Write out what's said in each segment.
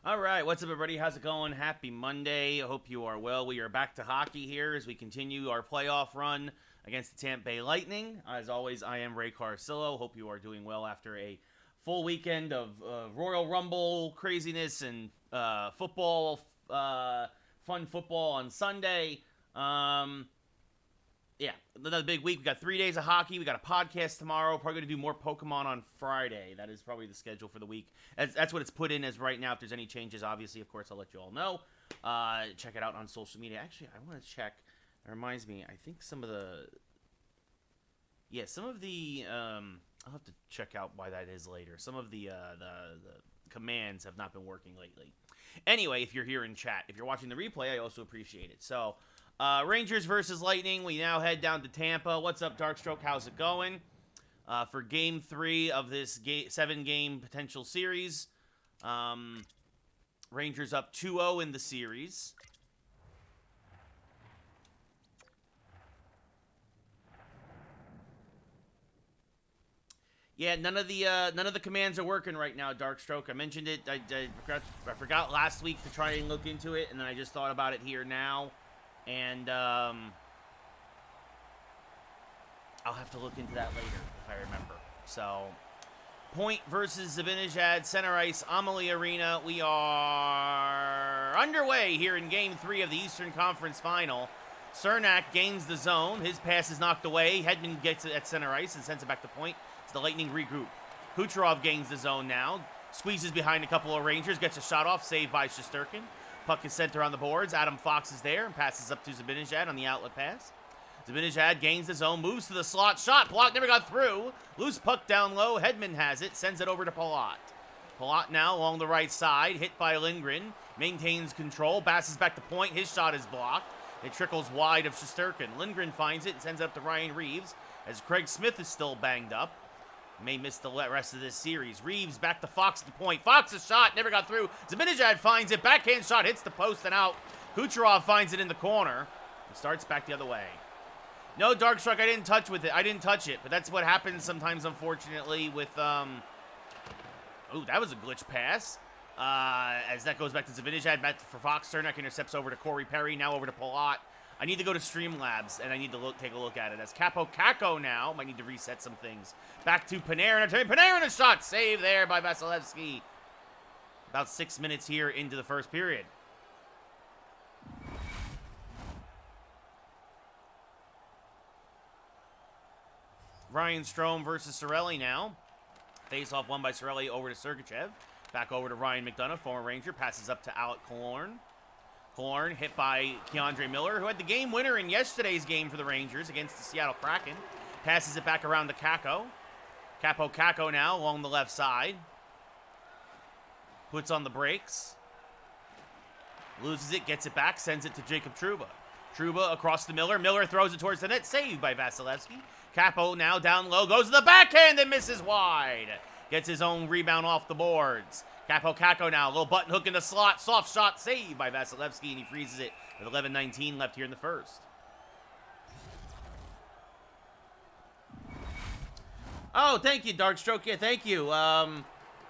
All right, what's up, everybody? How's it going? Happy Monday. I hope you are well. We are back to hockey here as we continue our playoff run against the Tampa Bay Lightning. As always, I am Ray Carcillo. Hope you are doing well after a full weekend of Royal Rumble craziness and football, fun football on Sunday. Yeah, another big week. We got 3 days of hockey. We got a podcast tomorrow. Probably going to do more Pokemon on Friday. That is probably the schedule for the week. That's what it's put in as right now. If there's any changes, obviously, of course, I'll let you all know. Check it out on social media. Actually, I want to check. It reminds me, I think some of the... I'll have to check out why that is later. Some of the commands have not been working lately. Anyway, if you're here in chat, if you're watching the replay, I also appreciate it. So... Rangers versus Lightning. We now head down to Tampa. What's up, Darkstroke? How's it going? For Game 3 of this 7-game potential series. Rangers up 2-0 in the series. Yeah, none of the commands are working right now, Darkstroke. I mentioned it. I forgot last week to try and look into it, and then I just thought about it here now. And I'll have to look into that later if I remember. So, Point versus Zibanejad, Center Ice, Amalie Arena. We are underway here in Game 3 of the Eastern Conference Final. Cernak gains the zone. His pass is knocked away. Hedman gets it at Center Ice and sends it back to Point. As the Lightning regroup. Kucherov gains the zone now. Squeezes behind a couple of Rangers. Gets a shot off. Saved by Shesterkin. Puck is sent around the boards. Adam Fox is there and passes up to Zibanejad on the outlet pass. Zibanejad gains the zone, moves to the slot. Shot blocked, never got through. Loose puck down low. Hedman has it, sends it over to Palat. Palat now along the right side, hit by Lindgren. Maintains control, passes back to Point. His shot is blocked. It trickles wide of Shesterkin. Lindgren finds it and sends it up to Ryan Reeves as Craig Smith is still banged up. May miss the rest of this series. Reeves back to Fox to Point. Fox's shot never got through. Zibanejad finds it. Backhand shot hits the post and out. Kucherov finds it in the corner. It starts back the other way. No, Darkstruck, I didn't touch it, but that's what happens sometimes, unfortunately, with, Ooh, that was a glitch pass. As that goes back to Zibanejad, back for Fox. Cernak intercepts over to Corey Perry, now over to Palat. I need to go to Streamlabs, and I need to take a look at it. As Capo Kako now. Might need to reset some things. Back to Panarin. Panarin a shot. Save there by Vasilevsky. About 6 minutes here into the first period. Ryan Strome versus Cirelli now. Face-off won by Cirelli over to Sergachev. Back over to Ryan McDonough, former Ranger. Passes up to Alec Killorn. Killorn hit by Keandre Miller, who had the game winner in yesterday's game for the Rangers against the Seattle Kraken. Passes it back around to Kako. Capo Kako now along the left side. Puts on the brakes. Loses it, gets it back, sends it to Jacob Trouba. Trouba across to Miller. Miller throws it towards the net, saved by Vasilevsky. Capo now down low, goes to the backhand and misses wide. Gets his own rebound off the boards. Capo Kako now, a little button hook in the slot. Soft shot saved by Vasilevsky, and he freezes it with 11:19 left here in the first. Oh, thank you, Darkstroke. Yeah, thank you. I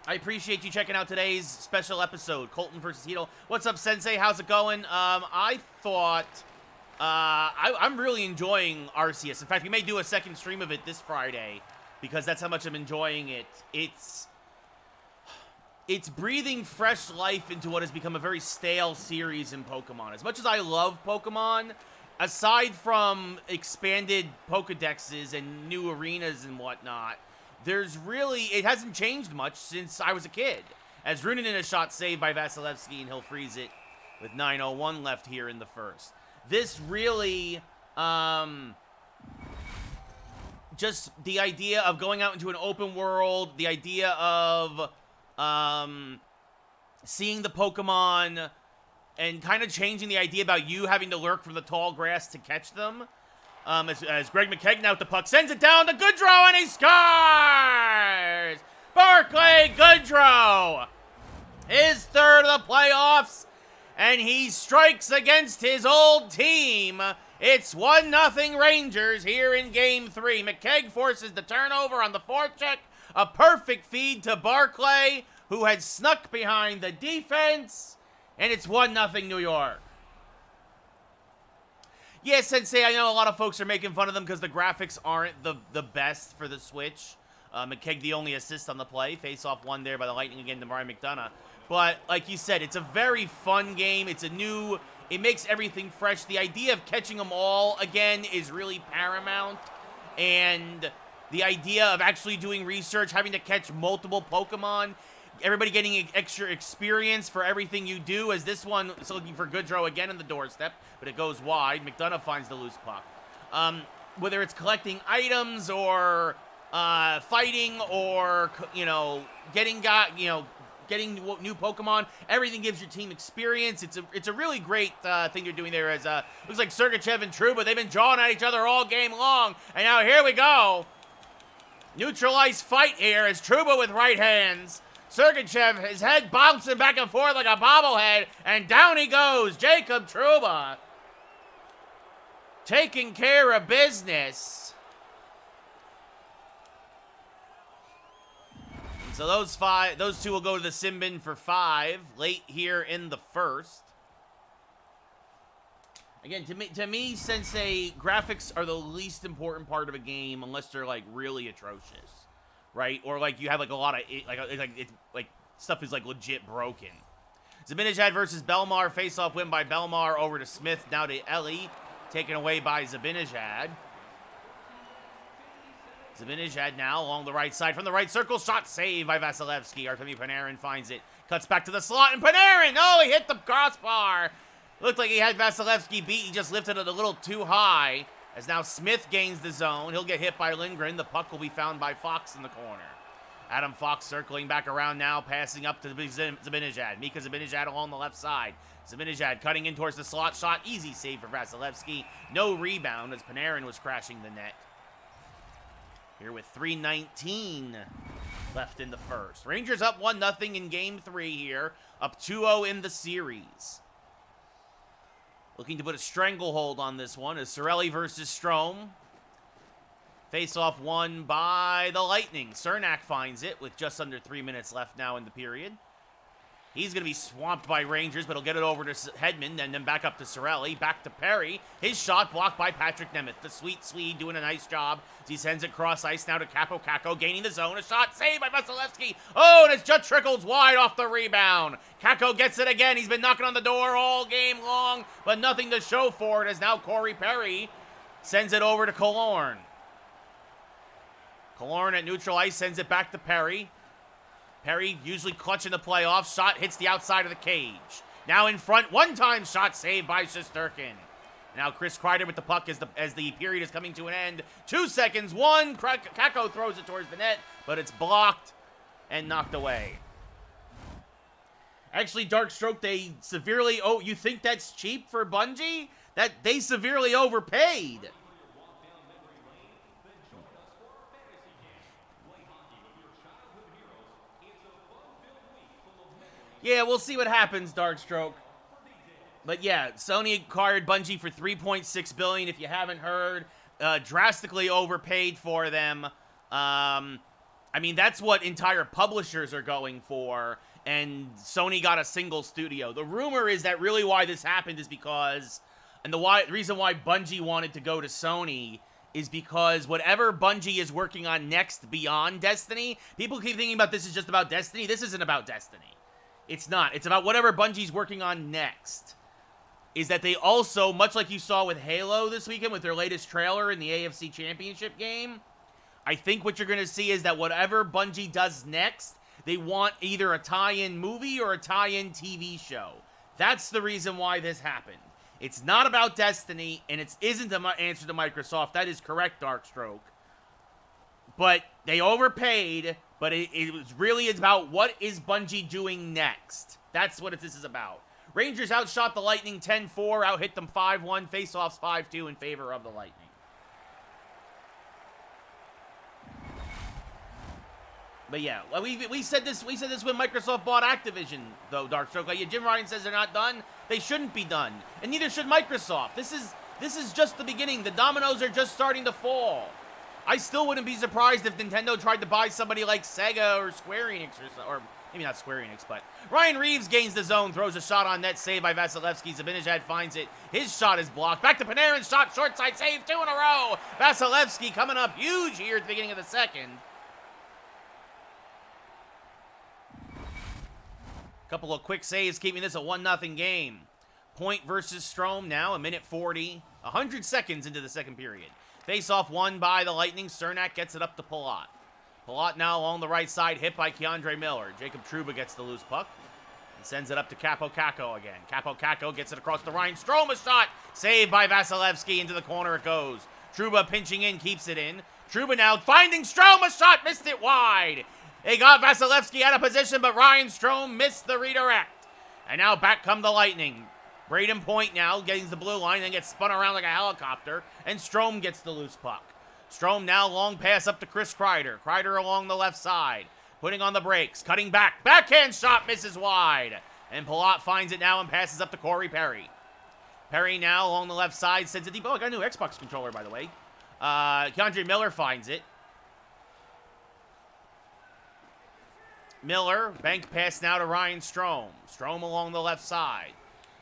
appreciate you checking out today's special episode, Colton versus Heedle. What's up, Sensei? How's it going? I thought... I'm really enjoying Arceus. In fact, we may do a second stream of it this Friday, because that's how much I'm enjoying it. It's breathing fresh life into what has become a very stale series in Pokemon. As much as I love Pokemon, aside from expanded Pokedexes and new arenas and whatnot, it hasn't changed much since I was a kid. As Runanen a shot saved by Vasilevsky, and he'll freeze it with 9:01 left here in the first. This really, just the idea of going out into an open world, the idea of seeing the Pokemon and kind of changing the idea about you having to lurk from the tall grass to catch them. As Greg McKegg now with the puck sends it down to Goodrow, and he scores! Barclay Goodrow, his third of the playoffs, and he strikes against his old team. It's 1-0 Rangers here in Game 3. McKegg forces the turnover on the forecheck. A perfect feed to Barclay, who had snuck behind the defense, and it's 1-0 New York. Yeah, Sensei, I know a lot of folks are making fun of them because the graphics aren't the best for the Switch. McKegg, the only assist on the play. Face-off won there by the Lightning again to Brian McDonough. But, like you said, it's a very fun game. It's a new... It makes everything fresh. The idea of catching them all again is really paramount. And the idea of actually doing research, having to catch multiple Pokemon, everybody getting extra experience for everything you do, as this one is looking for Goodrow again on the doorstep, but it goes wide. McDonough finds the loose puck. Whether it's collecting items or fighting or, getting new Pokemon, everything gives your team experience. It's a really great thing you're doing there. As looks like Sergachev and Trouba, they've been jawing at each other all game long, and now here we go. Neutralized fight here as Trouba with right hands. Sergachev, his head bouncing back and forth like a bobblehead, and down he goes. Jacob Trouba taking care of business. So those two will go to the sim bin for 5 late here in the first. Again, to me, Sensei, graphics are the least important part of a game unless they're like really atrocious, right? Or like you have like a lot of stuff is like legit broken. Zibanejad versus Belmar, face-off win by Belmar over to Smith, now to Ellie, taken away by Zibanejad. Zibanejad now along the right side from the right circle. Shot saved by Vasilevsky. Artemi Panarin finds it. Cuts back to the slot, and Panarin! Oh, he hit the crossbar. Looked like he had Vasilevsky beat. He just lifted it a little too high. As now Smith gains the zone. He'll get hit by Lindgren. The puck will be found by Fox in the corner. Adam Fox circling back around now, passing up to Zibanejad. Mika Zibanejad along the left side. Zibanejad cutting in towards the slot shot. Easy save for Vasilevsky. No rebound as Panarin was crashing the net. Here with 3:19 left in the first. Rangers up 1-0 in Game 3 here. Up 2-0 in the series. Looking to put a stranglehold on this one is Cirelli versus Strome. Face-off won by the Lightning. Cernak finds it with just under 3 minutes left now in the period. He's going to be swamped by Rangers, but he'll get it over to Hedman, and then back up to Cirelli, back to Perry. His shot blocked by Patrick Nemeth. The sweet Swede doing a nice job as he sends it cross ice now to Capo Kako, gaining the zone. A shot saved by Vasilevsky. Oh, and it just trickles wide off the rebound. Kako gets it again. He's been knocking on the door all game long, but nothing to show for it as now Corey Perry sends it over to Killorn. Killorn at neutral ice sends it back to Perry. Perry usually clutching the playoffs. Shot hits the outside of the cage. Now in front, one-time shot saved by Shesterkin. Now Chris Kreider with the puck as the period is coming to an end. 2 seconds, one. Kako throws it towards the net, but it's blocked and knocked away. Actually, Darkstroke, they severely... Oh, you think that's cheap for Bungie? That they severely overpaid. Yeah, we'll see what happens, Darkstroke. But yeah, Sony acquired Bungie for $3.6 billion. If you haven't heard, drastically overpaid for them. I mean, that's what entire publishers are going for, and Sony got a single studio. The rumor is that really why this happened is because, and the reason why Bungie wanted to go to Sony is because whatever Bungie is working on next beyond Destiny, people keep thinking about this is just about Destiny. This isn't about Destiny. It's not. It's about whatever Bungie's working on next. Is that they also, much like you saw with Halo this weekend with their latest trailer in the AFC Championship game, I think what you're going to see is that whatever Bungie does next, they want either a tie-in movie or a tie-in TV show. That's the reason why this happened. It's not about Destiny, and it isn't an answer to Microsoft. That is correct, Darkstroke. But they overpaid, but it was really about what is Bungie doing next. That's what this is about. Rangers outshot the Lightning 10-4, out-hit them 5-1, face-offs 5-2 in favor of the Lightning. But yeah, we said this when Microsoft bought Activision, though, Darkstroke. Like, Jim Ryan says they're not done. They shouldn't be done, and neither should Microsoft. This is just the beginning. The dominoes are just starting to fall. I still wouldn't be surprised if Nintendo tried to buy somebody like Sega or Square Enix or Maybe not Square Enix, but Ryan Reeves gains the zone, throws a shot on net, saved by Vasilevsky. Zibanejad finds it. His shot is blocked. Back to Panarin, shot, short side, save, 2 in a row. Vasilevsky coming up huge here at the beginning of the second. Couple of quick saves keeping this a 1-0 game. Point versus Strome now, 1:40, 100 seconds into the second period. Face-off won by the Lightning. Cernak gets it up to Palat. Palat now along the right side, hit by Keandre Miller. Jacob Trouba gets the loose puck and sends it up to Capo Caco again. Capo Caco gets it across the Ryan. Strome, a shot, saved by Vasilevsky. Into the corner it goes. Trouba pinching in, keeps it in. Trouba now finding Strome, a shot, missed it wide. They got Vasilevsky out of position, but Ryan Strome missed the redirect. And now back come the Lightning. Braden Point now getting the blue line, then gets spun around like a helicopter, and Strome gets the loose puck. Strome now long pass up to Chris Kreider. Kreider along the left side, putting on the brakes, cutting back. Backhand shot misses wide. And Palat finds it now and passes up to Corey Perry. Perry now along the left side, sends it deep. Oh, I got a new Xbox controller, by the way. Keandre Miller finds it. Miller, bank pass now to Ryan Strome. Strome along the left side.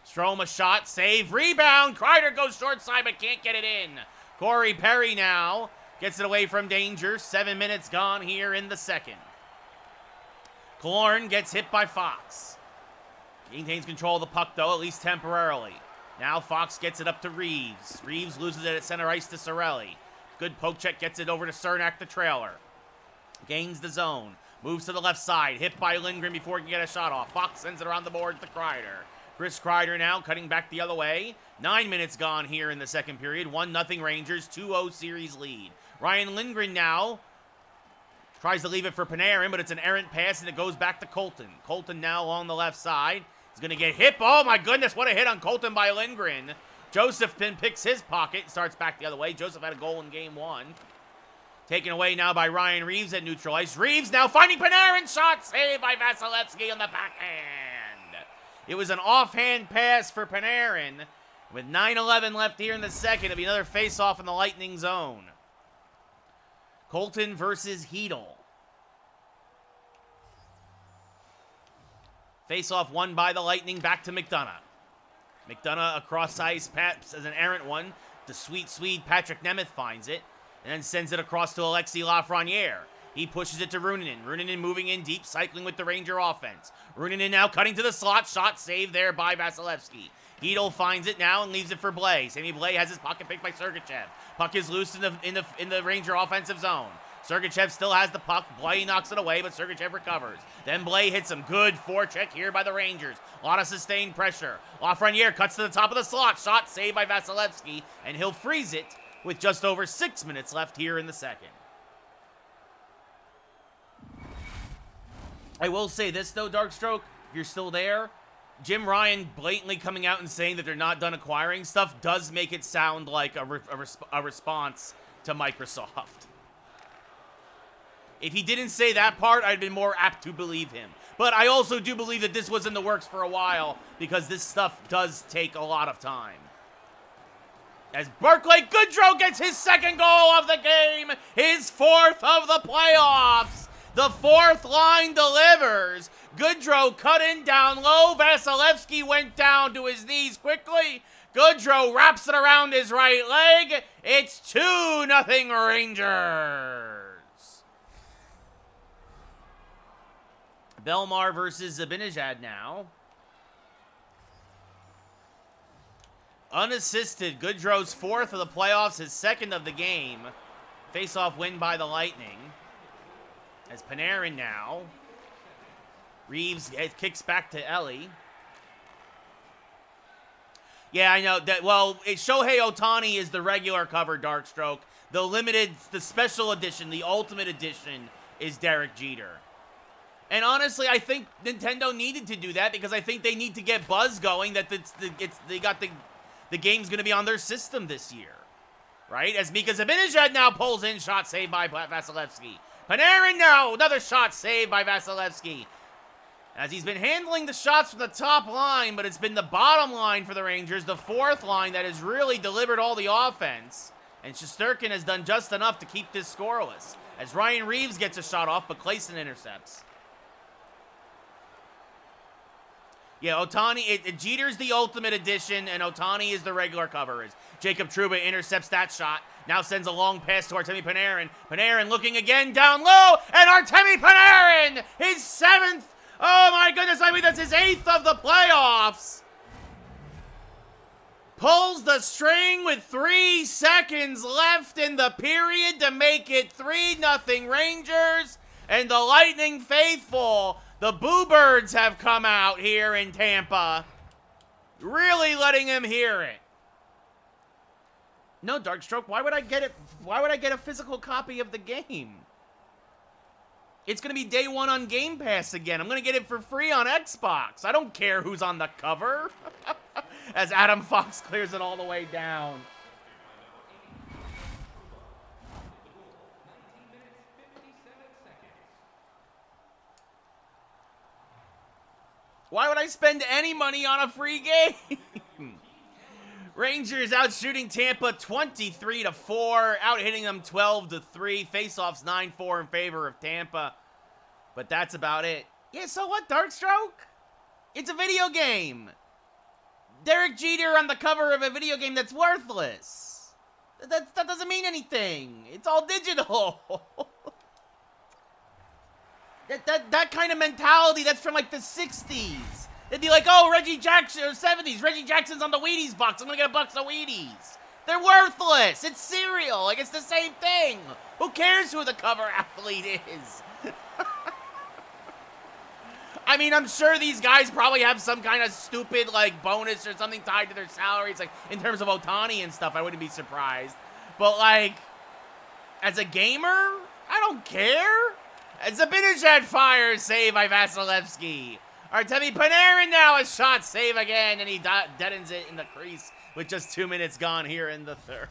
Strome, a shot, save, rebound. Kreider goes short side but can't get it in. Corey Perry now gets it away from danger. 7 minutes gone here in the second. Killorn gets hit by Fox. Maintains control of the puck, though, at least temporarily. Now Fox gets it up to Reeves. Reeves loses it at center ice to Cirelli. Good poke check, gets it over to Cernak, the trailer. Gains the zone. Moves to the left side. Hit by Lindgren before he can get a shot off. Fox sends it around the board to Kreider. Chris Kreider now cutting back the other way. 9 minutes gone here in the second period. 1-0 Rangers, 2-0 series lead. Ryan Lindgren now tries to leave it for Panarin, but it's an errant pass, and it goes back to Colton. Colton now along the left side. He's going to get hit. Oh, my goodness, what a hit on Colton by Lindgren. Josephson picks his pocket, starts back the other way. Joseph had a goal in game one. Taken away now by Ryan Reeves at neutral ice. Reeves now finding Panarin. Shot saved by Vasilevsky on the backhand. It was an offhand pass for Panarin. With 9:11 left here in the second, it'll be another face-off in the Lightning zone. Colton versus Hedl. Face-off won by the Lightning, back to McDonough. McDonough across ice, Pats as an errant one. The sweet Swede Patrick Nemeth finds it, and then sends it across to Alexis Lafreniere. He pushes it to Runanen. Runanen moving in deep, cycling with the Ranger offense. Runanen now cutting to the slot. Shot saved there by Vasilevsky. Hedl finds it now and leaves it for Blais. Sammy Blais has his pocket picked by Sergachev. Puck is loose in the Ranger offensive zone. Sergachev still has the puck. Blais knocks it away, but Sergachev recovers. Then Blais hits some good forecheck here by the Rangers. A lot of sustained pressure. Lafreniere cuts to the top of the slot. Shot saved by Vasilevsky, and he'll freeze it with just over 6 minutes left here in the second. I will say this, though, Darkstroke, if you're still there, Jim Ryan blatantly coming out and saying that they're not done acquiring stuff does make it sound like a response to Microsoft. If he didn't say that part, I'd been more apt to believe him. But I also do believe that this was in the works for a while, because this stuff does take a lot of time. As Barclay Goodrow gets his second goal of the game, his fourth of the playoffs. The fourth line delivers. Goodrow cut in down low. Vasilevsky went down to his knees quickly. Goodrow wraps it around his right leg. It's 2-0 Rangers. Belmar versus Zibanejad now. Unassisted, Goodrow's fourth of the playoffs, his second of the game. Face-off win by the Lightning. As Panarin now. Reeves kicks back to Ellie. Yeah, I know that. Well, Shohei Ohtani is the regular cover, Darkstroke. The special edition, the ultimate edition is Derek Jeter. And honestly, I think Nintendo needed to do that because I think they need to get buzz going that the game's going to be on their system this year. Right? As Mika Zibanejad now pulls in, shot saved by Vasilevsky. Panarin now, another shot saved by Vasilevsky. As he's been handling the shots from the top line, but it's been the bottom line for the Rangers, the fourth line that has really delivered all the offense. And Shesterkin has done just enough to keep this scoreless. As Ryan Reeves gets a shot off, but Clayson intercepts. Yeah, Ohtani, Jeter's the ultimate edition, and Ohtani is the regular cover. As Jacob Trouba intercepts that shot. Now sends a long pass to Artemi Panarin. Panarin looking again down low, and Artemi Panarin, his 7th. Oh my goodness, I mean that's his 8th of the playoffs. Pulls the string with 3 seconds left in the period to make it 3-0 Rangers. And the Lightning faithful, the Boo Birds, have come out here in Tampa. Really letting him hear it. No, Darkstroke, why would I get it? Why would I get a physical copy of the game? It's going to be day 1 on Game Pass again. I'm going to get it for free on Xbox. I don't care who's on the cover. As Adam Fox clears it all the way down. Why would I spend any money on a free game? Rangers out shooting Tampa 23-4, out hitting them 12-3. Faceoffs 9-4 in favor of Tampa. But that's about it. Yeah, so what, Darkstroke? It's a video game. Derek Jeter on the cover of a video game that's worthless. That doesn't mean anything. It's all digital. That kind of mentality, that's from like the 60s. They'd be like, oh, Reggie Jackson, or 70s, Reggie Jackson's on the Wheaties box. I'm gonna get a box of Wheaties. They're worthless. It's cereal. Like, it's the same thing. Who cares who the cover athlete is? I mean, I'm sure these guys probably have some kind of stupid, like, bonus or something tied to their salaries, like, in terms of Ohtani and stuff. I wouldn't be surprised. But, like, as a gamer, I don't care. Zibanejad fires, save by Vasilevsky. Artemi Panarin now a shot, save again, and he deadens it in the crease with just 2 minutes gone here in the third.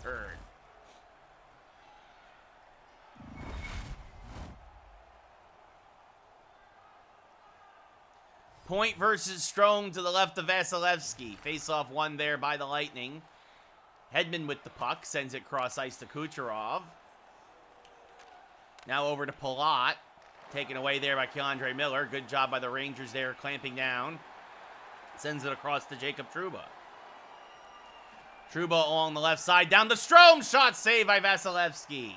Point versus Strome to the left of Vasilevsky. Face-off won there by the Lightning. Hedman with the puck, sends it cross ice to Kucherov. Now over to Palat. Taken away there by Keandre Miller. Good job by the Rangers there, clamping down. Sends it across to Jacob Trouba. Trouba along the left side, down to Strome. Shot save by Vasilevsky.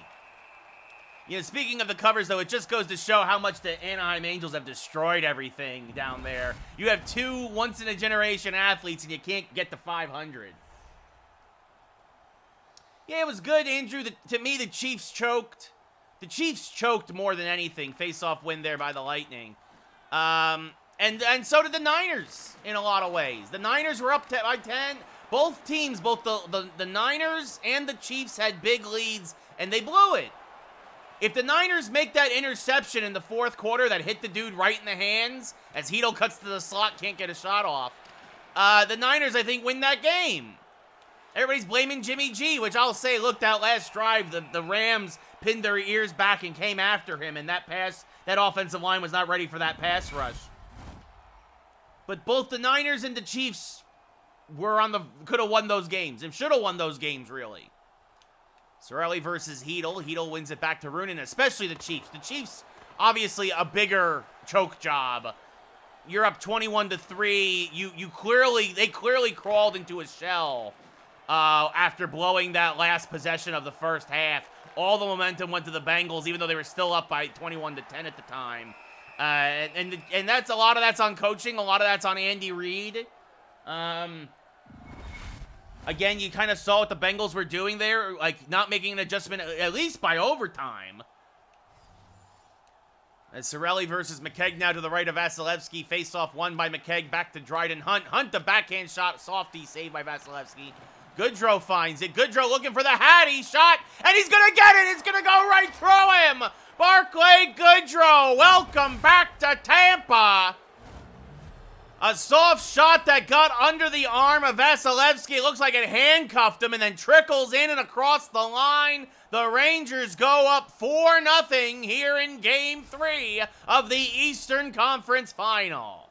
You know, speaking of the covers, though, it just goes to show how much the Anaheim Angels have destroyed everything down there. You have 2 once-in-a-generation athletes, and you can't get to 500. Yeah, it was good, Andrew. To me, the Chiefs choked. The Chiefs choked more than anything. Face-off win there by the Lightning. And so did the Niners in a lot of ways. The Niners were up by 10. Both teams, both the Niners and the Chiefs had big leads, and they blew it. If the Niners make that interception in the fourth quarter that hit the dude right in the hands, as Hedl cuts to the slot, can't get a shot off, the Niners, I think, win that game. Everybody's blaming Jimmy G, which I'll say, look, that last drive, the Rams pinned their ears back and came after him, and that offensive line was not ready for that pass rush. But both the Niners and the Chiefs could have won those games, and should have won those games, really. Cirelli versus Hedl. Hedl wins it back to Roonin, especially the Chiefs. The Chiefs, obviously, a bigger choke job. You're up 21-3. They clearly crawled into a shell after blowing that last possession of the first half. All the momentum went to the Bengals, even though they were still up by 21-10 at the time. And that's a lot of that's on coaching. A lot of that's on Andy Reid. Again, you kind of saw what the Bengals were doing there, like not making an adjustment, at least by overtime. As Cirelli versus McKegg now to the right of Vasilevsky. Face-off won by McKegg, back to Dryden Hunt. Hunt, the backhand shot, softy, saved by Vasilevsky. Goodrow finds it. Goodrow looking for the Hattie shot, and he's going to get it. It's going to go right through him. Barclay Goodrow, welcome back to Tampa. A soft shot that got under the arm of Vasilevsky. It looks like it handcuffed him and then trickles in and across the line. The Rangers go up 4-0 here in Game 3 of the Eastern Conference Final.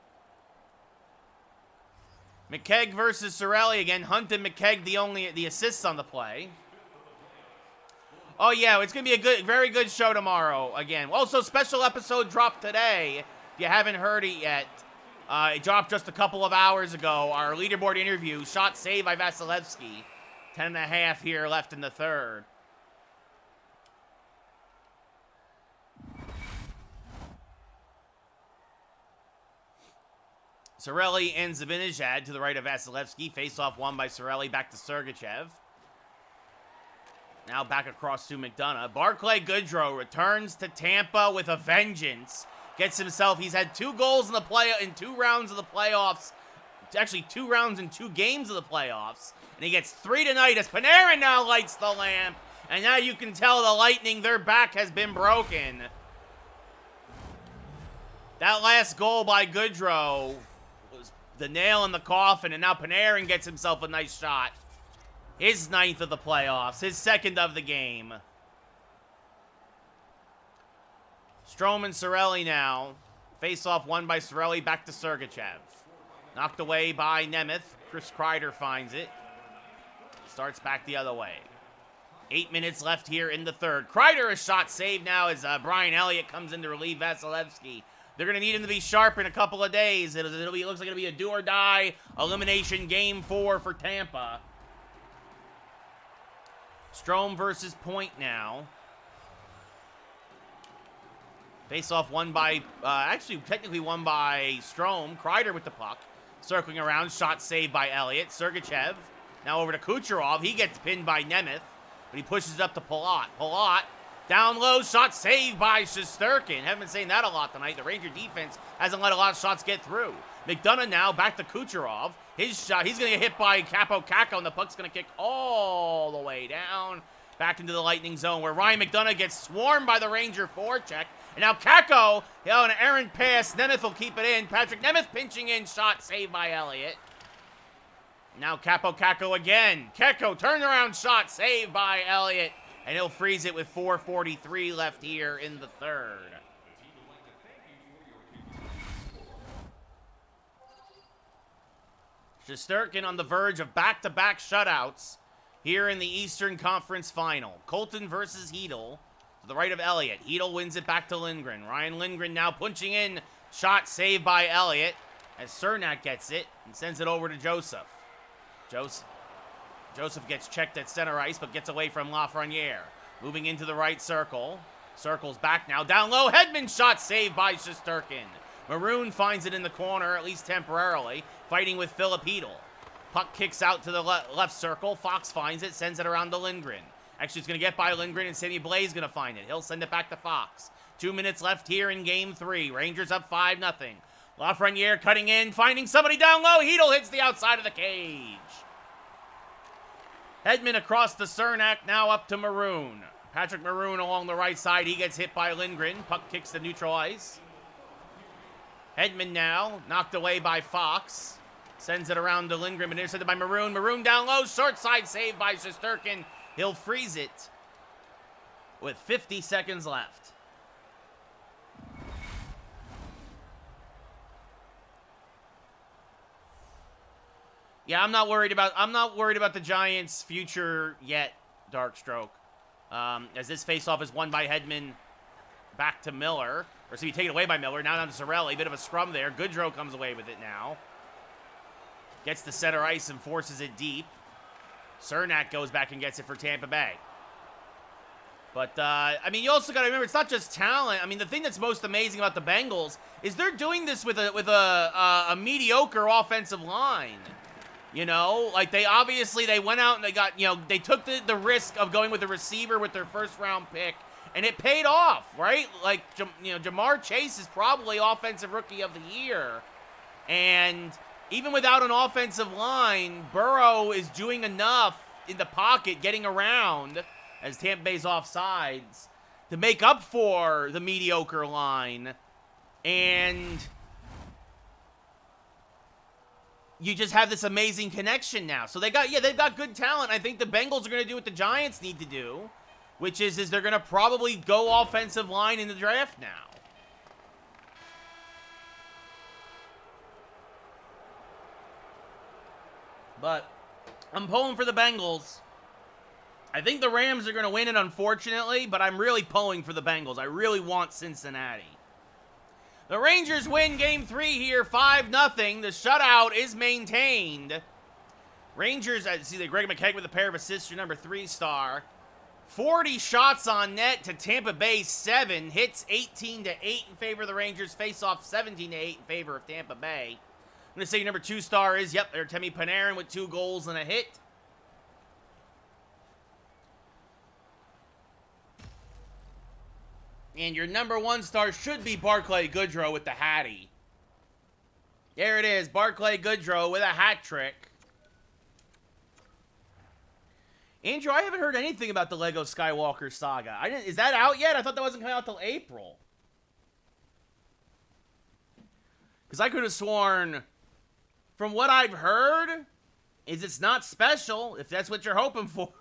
McKegg versus Cirelli again. Hunt and McKegg the assists on the play. Oh yeah, it's going to be a very good show tomorrow again. Also, special episode dropped today. If you haven't heard it yet. It dropped just a couple of hours ago. Our leaderboard interview, shot saved by Vasilevsky. 10.5 here left in the third. Cirelli and Zibanejad to the right of Vasilevsky. Face-off won by Cirelli, back to Sergachev. Now back across to McDonough. Barclay Goodrow returns to Tampa with a vengeance. Gets himself, he's had 2 goals in 2 rounds of the playoffs. Actually, 2 rounds in 2 games of the playoffs. And he gets 3 tonight as Panarin now lights the lamp. And now you can tell the Lightning, their back has been broken. That last goal by Goodrow was the nail in the coffin. And now Panarin gets himself a nice shot. His 9th of the playoffs. His 2nd of the game. Strome and Cirelli now. Face-off won by Cirelli, back to Sergachev. Knocked away by Nemeth. Chris Kreider finds it. Starts back the other way. 8 minutes left here in the third. Kreider, a shot saved now as Brian Elliott comes in to relieve Vasilevsky. They're going to need him to be sharp in a couple of days. It looks like it'll be a do-or-die elimination game 4 for Tampa. Strome versus Point now. Face-off won by, actually technically won by Strome. Kreider with the puck. Circling around, shot saved by Elliott. Sergachev now over to Kucherov. He gets pinned by Nemeth, but he pushes it up to Palat. Palat down low, shot saved by Shesterkin. Haven't been saying that a lot tonight. The Ranger defense hasn't let a lot of shots get through. McDonough now back to Kucherov. His shot, he's going to get hit by Capo Caco, and the puck's going to kick all the way down back into the Lightning zone, where Ryan McDonough gets swarmed by the Ranger forecheck. And now Caco, an errant pass. Nemeth will keep it in. Patrick Nemeth pinching in, shot saved by Elliott. Now Capo Caco again. Caco turnaround shot saved by Elliott. And he'll freeze it with 4:43 left here in the third. Shesterkin on the verge of back-to-back shutouts here in the Eastern Conference Final. Colton versus Hedl to the right of Elliott. Hedl wins it back to Lindgren. Ryan Lindgren now punching in. Shot saved by Elliott as Cernak gets it and sends it over to Joseph. Joseph gets checked at center ice, but gets away from Lafreniere. Moving into the right circle. Circles back now. Down low. Hedman shot saved by Shesterkin. Maroon finds it in the corner, at least temporarily, fighting with Philip Hedl. Puck kicks out to the left circle. Fox finds it, sends it around to Lindgren. Actually, it's going to get by Lindgren, and Sammy Blais going to find it. He'll send it back to Fox. 2 minutes left here in Game 3. Rangers up 5-0. Lafreniere cutting in, finding somebody down low. Hedl hits the outside of the cage. Hedman across to Cernak, now up to Maroon. Patrick Maroon along the right side. He gets hit by Lindgren. Puck kicks to neutral ice. Hedman now, knocked away by Fox. Sends it around to Lindgren, but intercepted by Maroon. Maroon down low, short side save by Shesterkin. He'll freeze it with 50 seconds left. Yeah, I'm not worried about the Giants' future yet, Darkstroke. As this faceoff is won by Hedman back to Miller. Or so you take it away by Miller. Now down to Cirelli. Bit of a scrum there. Goodrow comes away with it now. Gets to center ice and forces it deep. Cernak goes back and gets it for Tampa Bay. But, I mean, you also got to remember, it's not just talent. I mean, the thing that's most amazing about the Bengals is they're doing this with a mediocre offensive line. You know, like they went out and they got, they took the risk of going with a receiver with their first-round pick. And it paid off, right? Like, Jamar Chase is probably Offensive Rookie of the Year. And even without an offensive line, Burrow is doing enough in the pocket, getting around, as Tampa Bay's offsides, to make up for the mediocre line. And you just have this amazing connection now. So they've got good talent. I think the Bengals are going to do what the Giants need to do, which is they're going to probably go offensive line in the draft now. But I'm pulling for the Bengals. I think the Rams are going to win it, unfortunately, but I'm really pulling for the Bengals. I really want Cincinnati. The Rangers win Game 3 here, 5-0. The shutout is maintained. Rangers, I see that Greg McKegg with a pair of assists, your number 3-star. 40 shots on net to Tampa Bay 7. Hits 18-8 in favor of the Rangers. Face-off 17-8 in favor of Tampa Bay. I'm going to say your number 2-star is, yep, Artemi Panarin with 2 goals and a hit. And your number 1-star should be Barclay Goodrow with the Hattie. There it is, Barclay Goodrow with a hat trick. Andrew, I haven't heard anything about the Lego Skywalker Saga. Is that out yet? I thought that wasn't coming out till April. Because I could have sworn, from what I've heard, is it's not special, if that's what you're hoping for.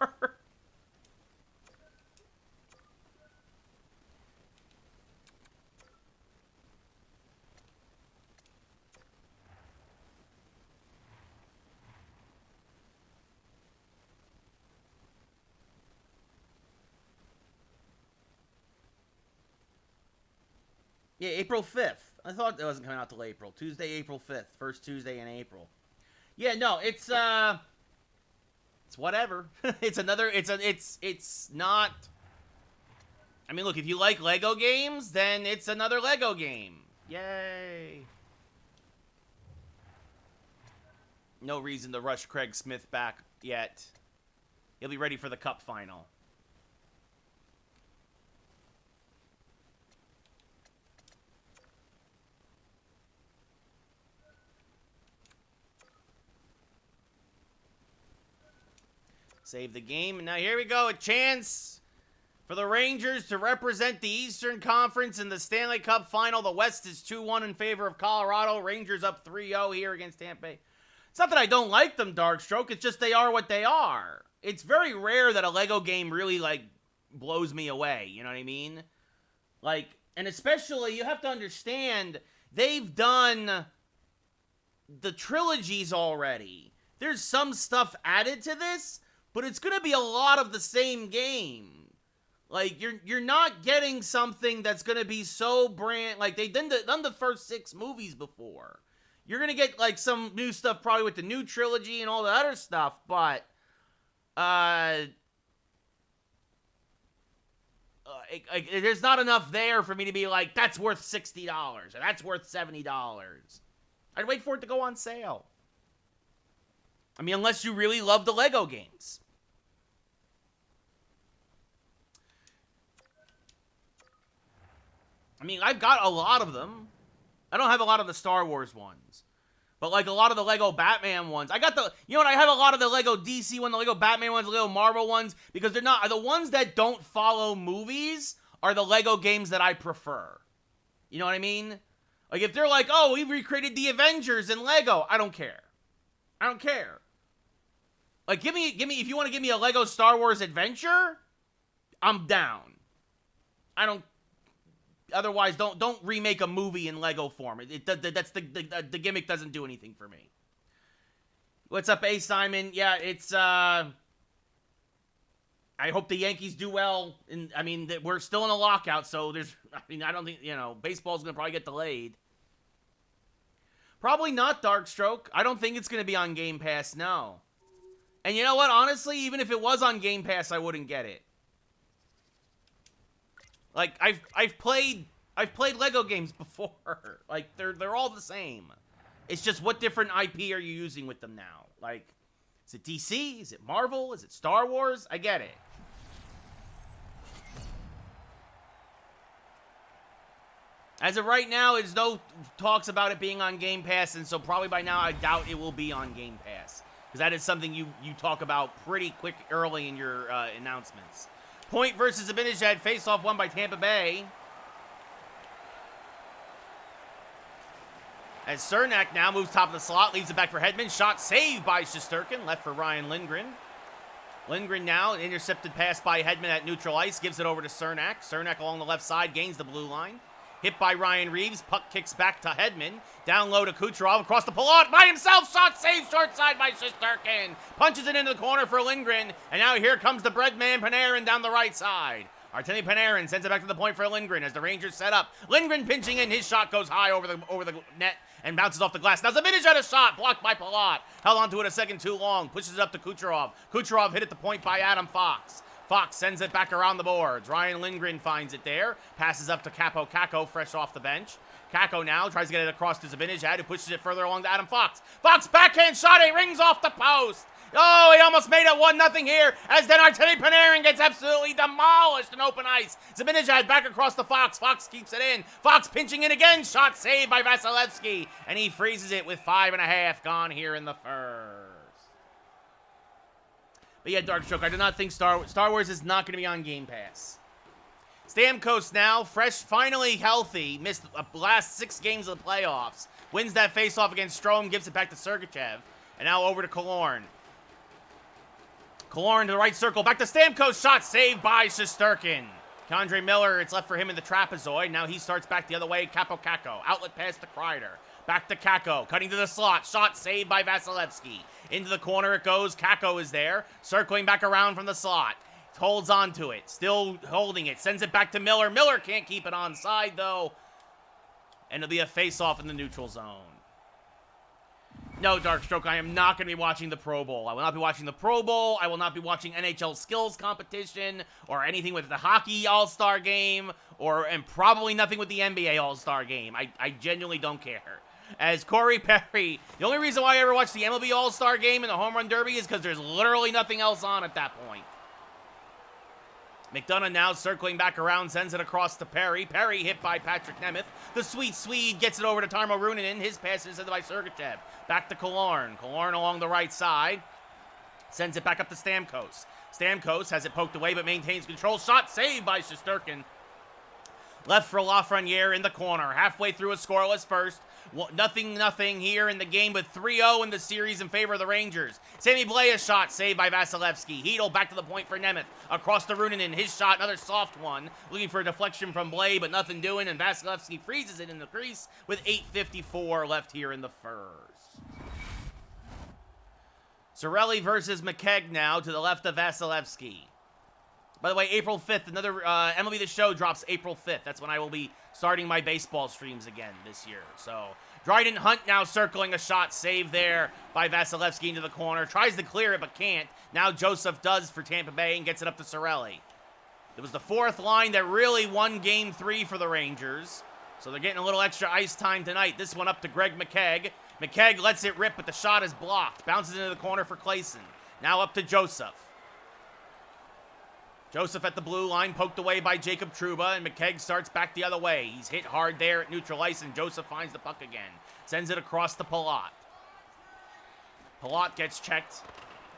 Yeah, April 5th. I thought it wasn't coming out till April. Tuesday, April 5th. First Tuesday in April. Yeah, no, it's whatever. It's not. I mean, look, if you like Lego games, then it's another Lego game. Yay. No reason to rush Craig Smith back yet. He'll be ready for the Cup Final. Save the game. And now here we go. A chance for the Rangers to represent the Eastern Conference in the Stanley Cup Final. The West is 2-1 in favor of Colorado. Rangers up 3-0 here against Tampa Bay. It's not that I don't like them, Darkstroke. It's just they are what they are. It's very rare that a Lego game really, like, blows me away. You know what I mean? Like, and especially, you have to understand, they've done the trilogies already. There's some stuff added to this, but it's going to be a lot of the same game. Like, you're not getting something that's going to be so brand... Like, they've done the first 6 movies before. You're going to get, like, some new stuff probably with the new trilogy and all the other stuff, but... there's not enough there for me to be like, that's worth $60, or that's worth $70. I'd wait for it to go on sale. I mean, unless you really love the Lego games. I mean, I've got a lot of them. I don't have a lot of the Star Wars ones. But, like, a lot of the Lego Batman ones. I got the... You know what? I have a lot of the Lego DC ones, the Lego Batman ones, the Lego Marvel ones. Because they're not... The ones that don't follow movies are the Lego games that I prefer. You know what I mean? Like, if they're like, oh, we recreated the Avengers in Lego. I don't care. I don't care. Like, give me... If you want to give me a Lego Star Wars adventure, I'm down. I don't... Otherwise, don't remake a movie in Lego form. That's the gimmick doesn't do anything for me. What's up, A. Simon? Yeah, it's I hope the Yankees do well. And I mean, we're still in a lockout, so there's. I mean, I don't think baseball's gonna probably get delayed. Probably not, Darkstroke. I don't think it's gonna be on Game Pass. No. And you know what? Honestly, even if it was on Game Pass, I wouldn't get it. Like, I've played Lego games before. Like, they're all the same. It's just what different IP are you using with them now? Like, is it DC? Is it Marvel? Is it Star Wars? I get it. As of right now, there's no talks about it being on Game Pass, and so probably by now I doubt it will be on Game Pass. Because that is something you talk about pretty quick early in your announcements. Point versus Zibanejad, face-off won by Tampa Bay. As Cernak now moves top of the slot, leaves it back for Hedman. Shot saved by Shesterkin, left for Ryan Lindgren. Lindgren now, an intercepted pass by Hedman at neutral ice, gives it over to Cernak. Cernak along the left side, gains the blue line. Hit by Ryan Reeves, puck kicks back to Hedman. Down low to Kucherov, across the pull-out by himself. Shot saved, short side by Shesterkin. Punches it into the corner for Lindgren. And now here comes the bread man Panarin down the right side. Artemi Panarin sends it back to the point for Lindgren as the Rangers set up. Lindgren pinching in. His shot goes high over the net and bounces off the glass. Now Zibanejad had a shot blocked by Palat. Held onto it a second too long. Pushes it up to Kucherov. Kucherov hit at the point by Adam Fox. Fox sends it back around the boards. Ryan Lindgren finds it there. Passes up to Kako fresh off the bench. Kako now tries to get it across to Zibanejad, who pushes it further along to Adam Fox. Fox backhand shot. It rings off the post. Oh, he almost made it 1-0 here as then Artemi Panarin gets absolutely demolished in open ice. Zibanejad back across the Fox. Fox keeps it in. Fox pinching in again. Shot saved by Vasilevsky. And he freezes it with 5.5 gone here in the first. But yeah, Darkstroke, I do not think Star Wars is not going to be on Game Pass. Stamkos now, fresh, finally healthy. Missed the last 6 games of the playoffs. Wins that faceoff against Strome. Gives it back to Sergachev. And now over to Killorn. Killorn to the right circle. Back to Stamkos. Shot saved by Shesterkin. K'Andre Miller, it's left for him in the trapezoid. Now he starts back the other way. Kako. Outlet pass to Kreider. Back to Kako. Cutting to the slot. Shot saved by Vasilevsky. Into the corner it goes. Kako is there. Circling back around from the slot. Holds on to it. Still holding it. Sends it back to Miller. Miller can't keep it onside, though. And it'll be a face-off in the neutral zone. No, Darkstroke, I am not going to be watching the Pro Bowl. I will not be watching the Pro Bowl. I will not be watching NHL skills competition or anything with the hockey All-Star game and probably nothing with the NBA All-Star game. I genuinely don't care. As Corey Perry, the only reason why I ever watch the MLB All-Star game and the Home Run Derby is because there's literally nothing else on at that point. McDonough now circling back around, sends it across to Perry. Perry hit by Patrick Nemeth. The sweet Swede gets it over to Tarmo Reunanen. His pass is sent by Sergachev. Back to Killorn. Killorn along the right side. Sends it back up to Stamkos. Stamkos has it poked away but maintains control. Shot saved by Shesterkin. Left for Lafreniere in the corner. Halfway through a scoreless first. Nothing here in the game, but 3-0 in the series in favor of the Rangers. Sammy Blais shot saved by Vasilevsky. Hedl back to the point for Nemeth. Across to Reunanen. His shot, another soft one. Looking for a deflection from Blais, but nothing doing, and Vasilevsky freezes it in the crease with 8:54 left here in the first. Cirelli versus McKegg now to the left of Vasilevsky. By the way, April 5th, another MLB The Show drops April 5th. That's when I will be starting my baseball streams again this year. So, Dryden Hunt now circling a shot saved there by Vasilevsky into the corner. Tries to clear it, but can't. Now Joseph does for Tampa Bay and gets it up to Cirelli. It was the fourth line that really won Game 3 for the Rangers. So they're getting a little extra ice time tonight. This one up to Greg McKegg. McKegg lets it rip, but the shot is blocked. Bounces into the corner for Clayson. Now up to Joseph. Joseph at the blue line, poked away by Jacob Trouba, and McKegg starts back the other way. He's hit hard there at neutral ice, and Joseph finds the puck again. Sends it across to Palat. Palat gets checked.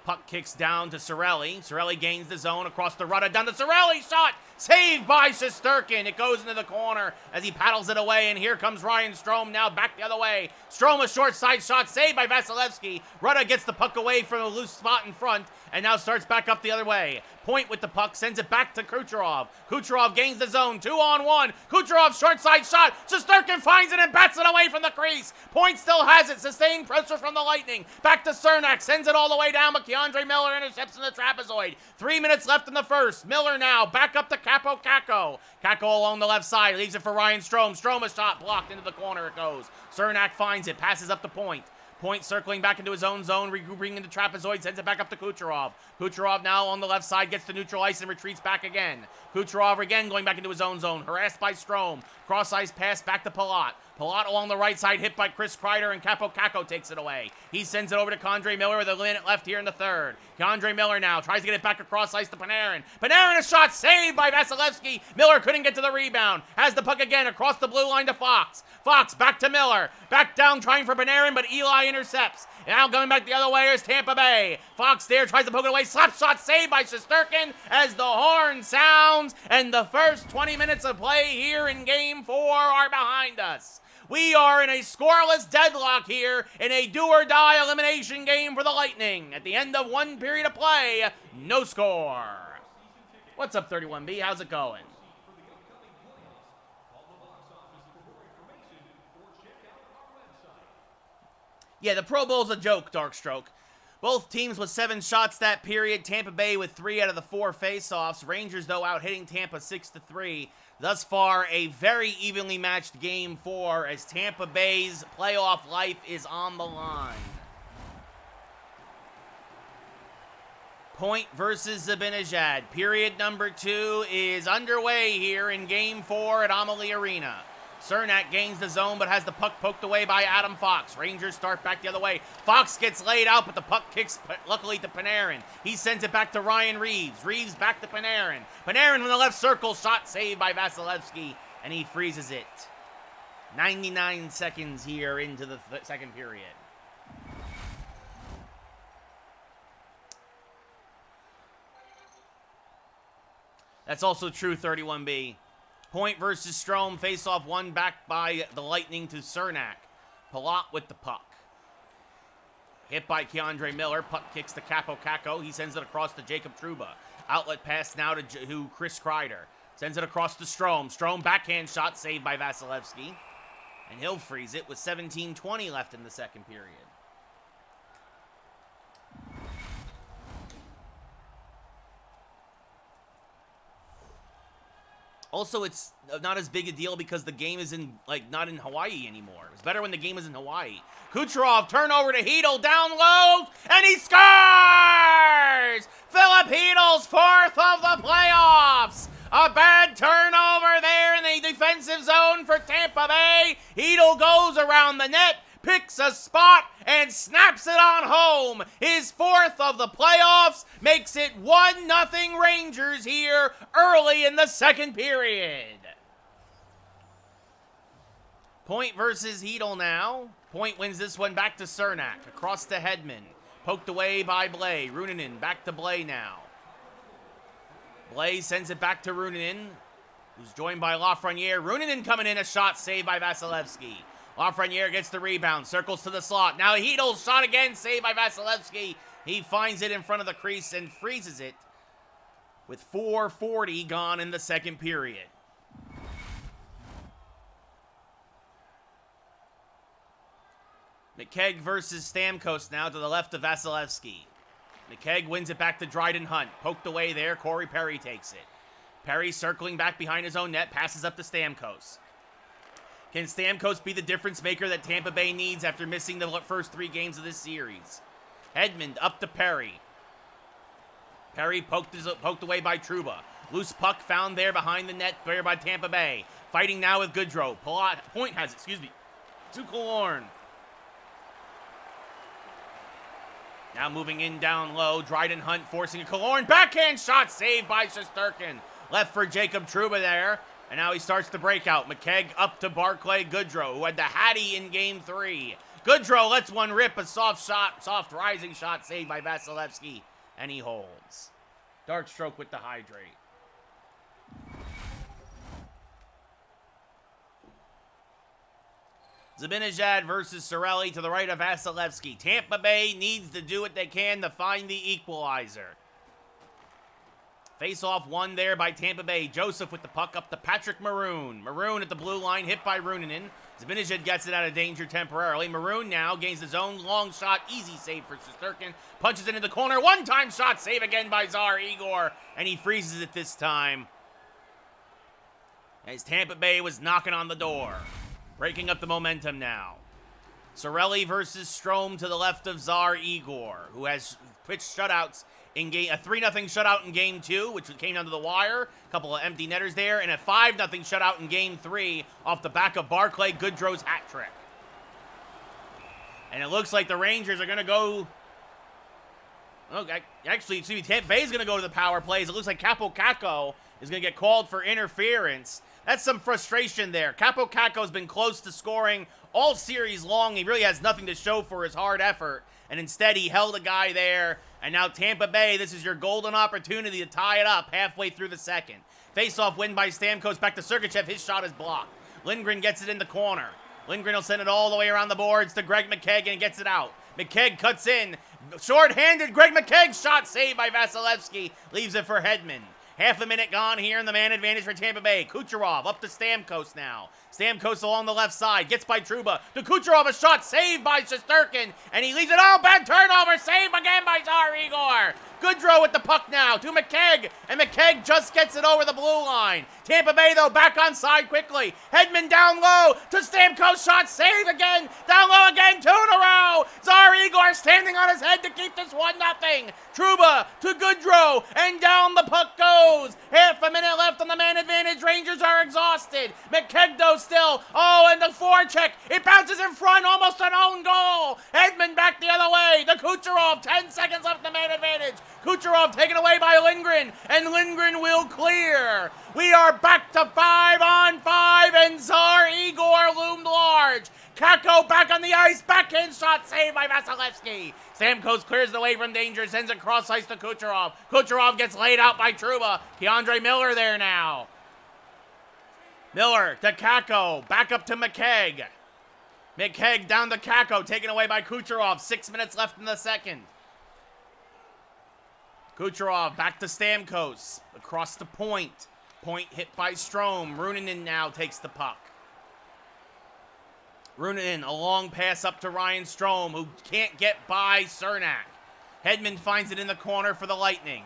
Puck kicks down to Cirelli. Cirelli gains the zone across the rudder. Down to Cirelli. Shot saved by Shesterkin. It goes into the corner as he paddles it away. And here comes Ryan Strome now back the other way. Strome a short side shot saved by Vasilevsky. Rudder gets the puck away from a loose spot in front and now starts back up the other way. Point with the puck. Sends it back to Kucherov. Kucherov gains the zone. 2-on-1. Kucherov short side shot. Shesterkin finds it and bats it away from the crease. Point still has it. Sustained pressure from the Lightning. Back to Cernak. Sends it all the way down. But K'Andre Miller intercepts in the trapezoid. 3 minutes left in the first. Miller now back up to Kako. Kako along the left side. Leaves it for Ryan Strome. Strome a shot blocked into the corner it goes. Cernak finds it. Passes up the Point. Point circling back into his own zone, regrouping into trapezoid, sends it back up to Kucherov. Kucherov now on the left side, gets to neutral ice and retreats back again. Kucherov again going back into his own zone, harassed by Strome. Cross-ice pass back to Palat. Palat along the right side, hit by Chris Kreider, and Kako takes it away. He sends it over to K'Andre Miller with a minute left here in the third. K'Andre Miller now tries to get it back across ice to Panarin. Panarin, a shot saved by Vasilevsky. Miller couldn't get to the rebound. Has the puck again across the blue line to Fox. Fox back to Miller. Back down trying for Panarin, but Eli intercepts. Now going back the other way is Tampa Bay. Fox there tries to poke it away. Slap shot saved by Shesterkin as the horn sounds. And the first 20 minutes of play here in Game 4 are behind us. We are in a scoreless deadlock here in a do-or-die elimination game for the Lightning. At the end of one period of play, no score. What's up, 31B? How's it going? Yeah, the Pro Bowl's a joke, Darkstroke. Both teams with 7 shots that period. Tampa Bay with 3 out of the 4 faceoffs. Rangers, though, out hitting Tampa 6-3. Thus far, a very evenly matched Game 4 as Tampa Bay's playoff life is on the line. Point versus Zibanejad. Period number 2 is underway here in Game 4 at Amalie Arena. Cernak gains the zone but has the puck poked away by Adam Fox. Rangers start back the other way. Fox gets laid out, but the puck kicks luckily to Panarin. He sends it back to Ryan Reeves. Reeves back to Panarin. Panarin from the left circle, shot saved by Vasilevsky, and he freezes it. 99 seconds here into the second period. That's also true, 31B. Point versus Strome. Face-off won back by the Lightning to Cernak. Palat with the puck. Hit by Keandre Miller. Puck kicks to Capo Caco. He sends it across to Jacob Trouba. Outlet pass now to Chris Kreider. Sends it across to Strome. Strome backhand shot saved by Vasilevsky. And he'll freeze it with 17:20 left in the second period. Also, it's not as big a deal because the game is not in Hawaii anymore. It's better when the game is in Hawaii. Kucherov, turnover to Hedl, down low, and he scores! Philip Hedl's 4th of the playoffs! A bad turnover there in the defensive zone for Tampa Bay. Hedl goes around the net, picks a spot, and snaps it on home. His 4th of the playoffs makes it 1-0 Rangers here early in the second period. Point versus Hedl now. Point wins this one back to Cernak. Across to Hedman. Poked away by Blais. Ruunanen back to Blais now. Blais sends it back to Ruunanen, who's joined by Lafreniere. Ruunanen coming in, a shot saved by Vasilevsky. Lafreniere gets the rebound, circles to the slot. Now Hedl shot again, saved by Vasilevsky. He finds it in front of the crease and freezes it with 4:40 gone in the second period. McKegg versus Stamkos now to the left of Vasilevsky. McKegg wins it back to Dryden Hunt. Poked away there, Corey Perry takes it. Perry circling back behind his own net, passes up to Stamkos. Can Stamkos be the difference maker that Tampa Bay needs after missing the first 3 games of this series? Hedman up to Perry. Perry poked away by Trouba. Loose puck found there behind the net there by Tampa Bay. Fighting now with Goodrow. Point has it, to Killorn. Now moving in down low. Dryden Hunt forcing a Killorn. Backhand shot saved by Shesterkin. Left for Jacob Trouba there. And now he starts the breakout. McKegg up to Barclay Goodrow, who had the Hattie in Game 3. Goodrow lets one rip, a soft rising shot saved by Vasilevsky, and he holds. Dark stroke with the hydrate. Zibanejad versus Cirelli to the right of Vasilevsky. Tampa Bay needs to do what they can to find the equalizer. Face-off won there by Tampa Bay. Joseph with the puck up to Patrick Maroon. Maroon at the blue line, hit by Ruunanen. Zibanejad gets it out of danger temporarily. Maroon now gains his own long shot. Easy save for Shesterkin. Punches it into the corner. One-time shot save again by Tsar Igor. And he freezes it this time, as Tampa Bay was knocking on the door. Breaking up the momentum now. Cirelli versus Strome to the left of Tsar Igor, who has pitched shutouts in a 3-0 shutout in Game 2, which came down to the wire. A couple of empty netters there, and a 5-0 shutout in Game 3 off the back of Barclay Goodrow's hat trick. And it looks like the Rangers are going to go... Tampa Bay's going to go to the power plays. It looks like Capo Caco is going to get called for interference. That's some frustration there. Capo Caco's been close to scoring all series long. He really has nothing to show for his hard effort. And instead, he held a guy there. And now Tampa Bay, this is your golden opportunity to tie it up halfway through the second. Face-off win by Stamkos back to Sergachev. His shot is blocked. Lindgren gets it in the corner. Lindgren will send it all the way around the boards to Greg McKegg and gets it out. McKegg cuts in. Short-handed Greg McKegg shot saved by Vasilevsky. Leaves it for Hedman. Half a minute gone here in the man advantage for Tampa Bay. Kucherov up to Stamkos now. Stamkos along the left side. Gets by Trouba. To Kucherov, a shot saved by Shesterkin. And he leaves it. Oh, bad turnover. Saved again by Tsar Igor. Goodrow with the puck now to McKegg. And McKegg just gets it over the blue line. Tampa Bay, though, back on side quickly. Hedman down low to Stamkos. Shot saved again. Down low again. 2 in a row. Tsar Igor standing on his head to keep this 1-0. Trouba to Goodrow. And down the puck goes. Half a minute left on the man advantage. Rangers are exhausted. McKegg, though, still. Oh, and the forecheck. It bounces in front. Almost an own goal. Edmund back the other way. The Kucherov. 10 seconds left in the man advantage. Kucherov taken away by Lindgren. And Lindgren will clear. We are back to 5-on-5. And Tsar Igor loomed large. Kakko back on the ice. Backhand shot saved by Vasilevsky. Stamkos clears the way from danger. Sends it cross ice to Kucherov. Kucherov gets laid out by Trouba. Keandre Miller there now. Miller to Kakko. Back up to McKegg. McKegg down to Kakko. Taken away by Kucherov. 6 minutes left in the second. Kucherov back to Stamkos. Across the point. Point hit by Strome. Runanen now takes the puck. Runanen, a long pass up to Ryan Strome, who can't get by Cernak. Hedman finds it in the corner for the Lightning.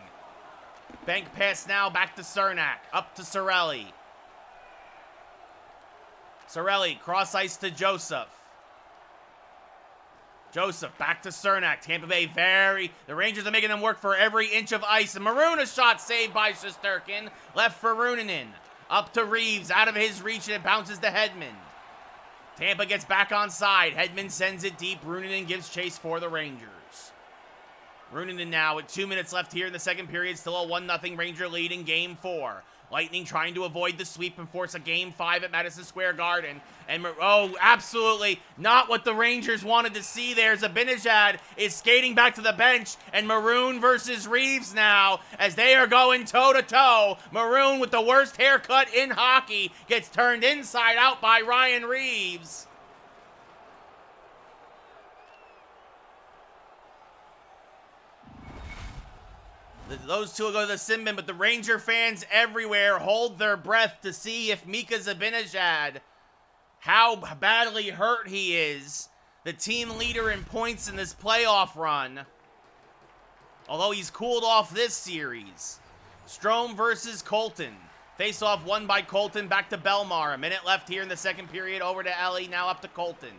Bank pass now back to Cernak. Up to Cirelli. Cirelli, cross ice to Joseph. Joseph back to Cernak. Tampa Bay the Rangers are making them work for every inch of ice. And Maroon, a shot saved by Shesterkin. Left for Runanen. Up to Reeves, out of his reach, and it bounces to Hedman. Tampa gets back on side. Hedman sends it deep. Runanen gives chase for the Rangers. Runanen now with 2 minutes left here in the second period. Still a 1-0 Ranger lead in Game 4. Lightning trying to avoid the sweep and force a Game 5 at Madison Square Garden. And, oh, absolutely not what the Rangers wanted to see there. Zibanejad is skating back to the bench. And Maroon versus Reeves now as they are going toe-to-toe. Maroon with the worst haircut in hockey gets turned inside out by Ryan Reeves. Those two will go to the sin bin, but the Ranger fans everywhere hold their breath to see if Mika Zibanejad, how badly hurt he is. The team leader in points in this playoff run. Although he's cooled off this series. Strome versus Colton. Face-off won by Colton, back to Belmar. A minute left here in the second period, over to Ellie, now up to Colton.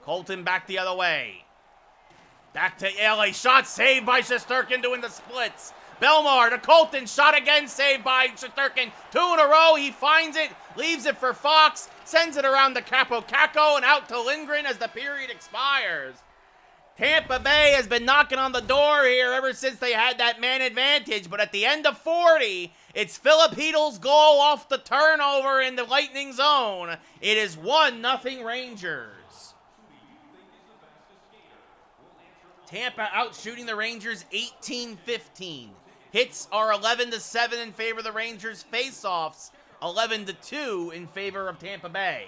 Colton back the other way. Back to LA, shot saved by Shesterkin doing the splits. Belmar to Colton, shot again, saved by Shesterkin. 2 in a row, he finds it, leaves it for Fox, sends it around to Kakko and out to Lindgren as the period expires. Tampa Bay has been knocking on the door here ever since they had that man advantage, but at the end of 40, it's Philip Heedle's goal off the turnover in the Lightning zone. It is 1-0 Rangers. Tampa out shooting the Rangers 18-15. Hits are 11-7 in favor of the Rangers. Face-offs 11-2 in favor of Tampa Bay.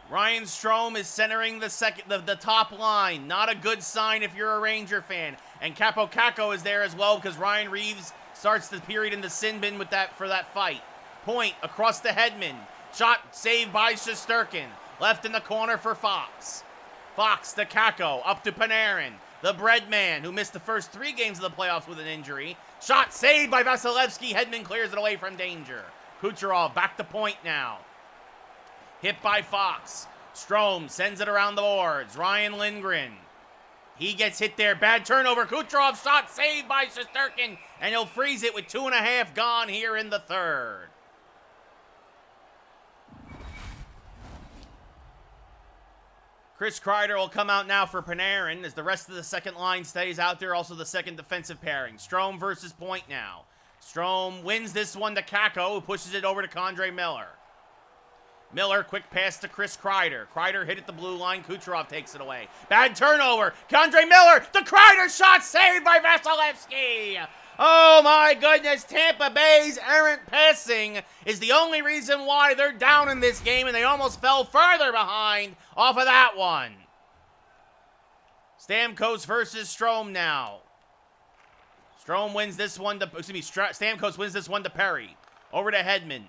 Ryan Strome is centering the top line. Not a good sign if you're a Ranger fan. And Kakko is there as well because Ryan Reeves starts the period in the sin bin with for that fight. Point across the Hedman. Shot saved by Shesterkin. Left in the corner for Fox. Fox to Kakko, up to Panarin. The bread man, who missed the first 3 games of the playoffs with an injury. Shot saved by Vasilevsky. Hedman clears it away from danger. Kucherov back to point now. Hit by Fox. Strome sends it around the boards. Ryan Lindgren. He gets hit there. Bad turnover. Kucherov shot saved by Shesterkin. And he'll freeze it with 2.5 gone here in the third. Chris Kreider will come out now for Panarin as the rest of the second line stays out there. Also the second defensive pairing. Strome versus Point now. Strome wins this one to Kakko, who pushes it over to Keandre Miller. Miller, quick pass to Chris Kreider. Kreider hit at the blue line. Kucherov takes it away. Bad turnover. Keandre Miller, the Kreider shot saved by Vasilevsky. Oh my goodness, Tampa Bay's errant passing is the only reason why they're down in this game, and they almost fell further behind off of that one. Stamkos versus Strome now. Strome wins this one to, Stamkos wins this one to Perry. Over to Hedman.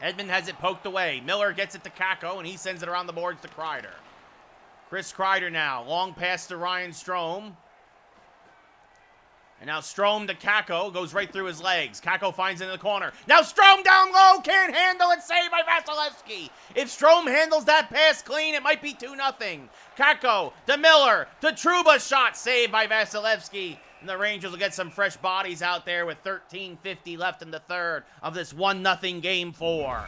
Hedman has it poked away. Miller gets it to Kakko, and he sends it around the boards to Kreider. Chris Kreider now. Long pass to Ryan Strome. And now Strome to Kakko. Goes right through his legs. Kakko finds it in the corner. Now Strome down low. Can't handle it. Saved by Vasilevsky. If Strome handles that pass clean, it might be 2-0. Kakko to Miller. To Trouba. Shot saved by Vasilevsky. And the Rangers will get some fresh bodies out there with 13:50 left in the third of this 1-0 Game 4.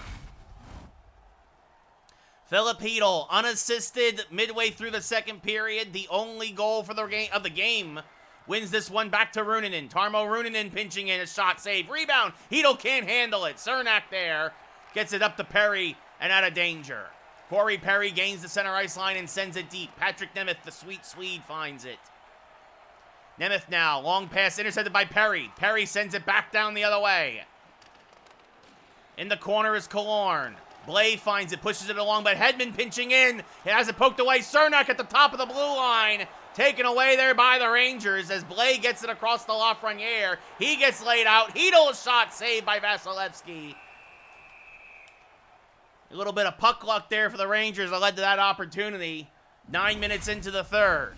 Philip Hedl, unassisted midway through the second period. The only goal for the game. Wins this one back to Ruunanen. Tarmo Ruunanen pinching in a shot save. Rebound. Hedl can't handle it. Cernak there. Gets it up to Perry and out of danger. Corey Perry gains the center ice line and sends it deep. Patrick Nemeth, the sweet Swede, finds it. Nemeth now. Long pass intercepted by Perry. Perry sends it back down the other way. In the corner is Killorn. Blais finds it, pushes it along, but Hedman pinching in. It has it poked away. Cernak at the top of the blue line. Taken away there by the Rangers as Blais gets it across the Lafreniere. He gets laid out. Hedl shot saved by Vasilevsky. A little bit of puck luck there for the Rangers that led to that opportunity. 9 minutes into the third.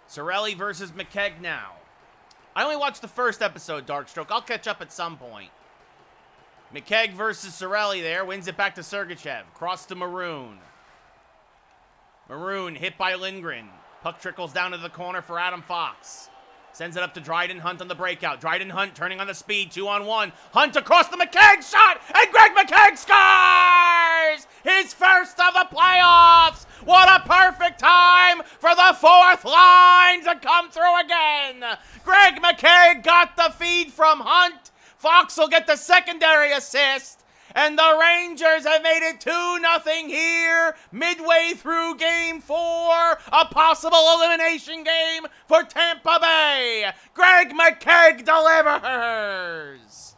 Cirelli versus McKegg now. I only watched the first episode, Darkstroke. I'll catch up at some point. McKegg versus Cirelli there. Wins it back to Sergachev. Cross to Maroon. Maroon hit by Lindgren. Puck trickles down to the corner for Adam Fox. Sends it up to Dryden Hunt on the breakout. Dryden Hunt turning on the speed. 2-on-1. Hunt across the McKegg shot. And Greg McKegg scores! His first of the playoffs. What a perfect time for the fourth line to come through again. Greg McKegg got the feed from Hunt. Fox will get the secondary assist. And the Rangers have made it 2-0 here midway through Game 4. A possible elimination game for Tampa Bay. Greg McKegg delivers.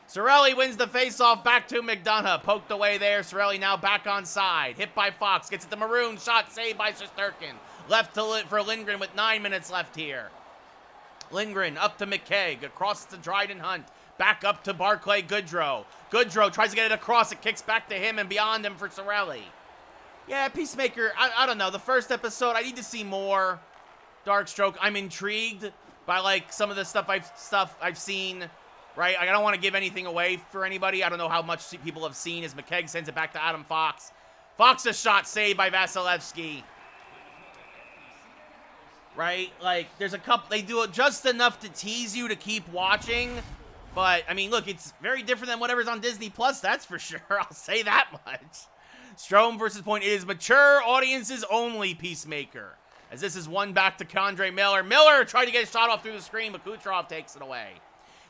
Cirelli wins the faceoff back to McDonough. Poked away there. Cirelli now back on side. Hit by Fox. Gets it to Maroon. Shot saved by Shesterkin. Left for Lindgren with 9 minutes left here. Lindgren up to McKegg. Across to Dryden Hunt. Back up to Barclay Goodrow. Goodrow tries to get it across. It kicks back to him and beyond him for Cirelli. Yeah, Peacemaker, I don't know. The first episode, I need to see more. Darkstroke, I'm intrigued by, like, some of the stuff I've seen, right? I don't want to give anything away for anybody. I don't know how much people have seen as McKegg sends it back to Adam Fox. Fox's shot saved by Vasilevsky. Right? Like, there's a couple, they do it just enough to tease you to keep watching. But, I mean, look, it's very different than whatever's on Disney Plus, that's for sure. I'll say that much. Strome versus Point. It is mature audiences only, Peacemaker. As this is one back to K'Andre Miller. Miller tried to get a shot off through the screen, but Kucherov takes it away.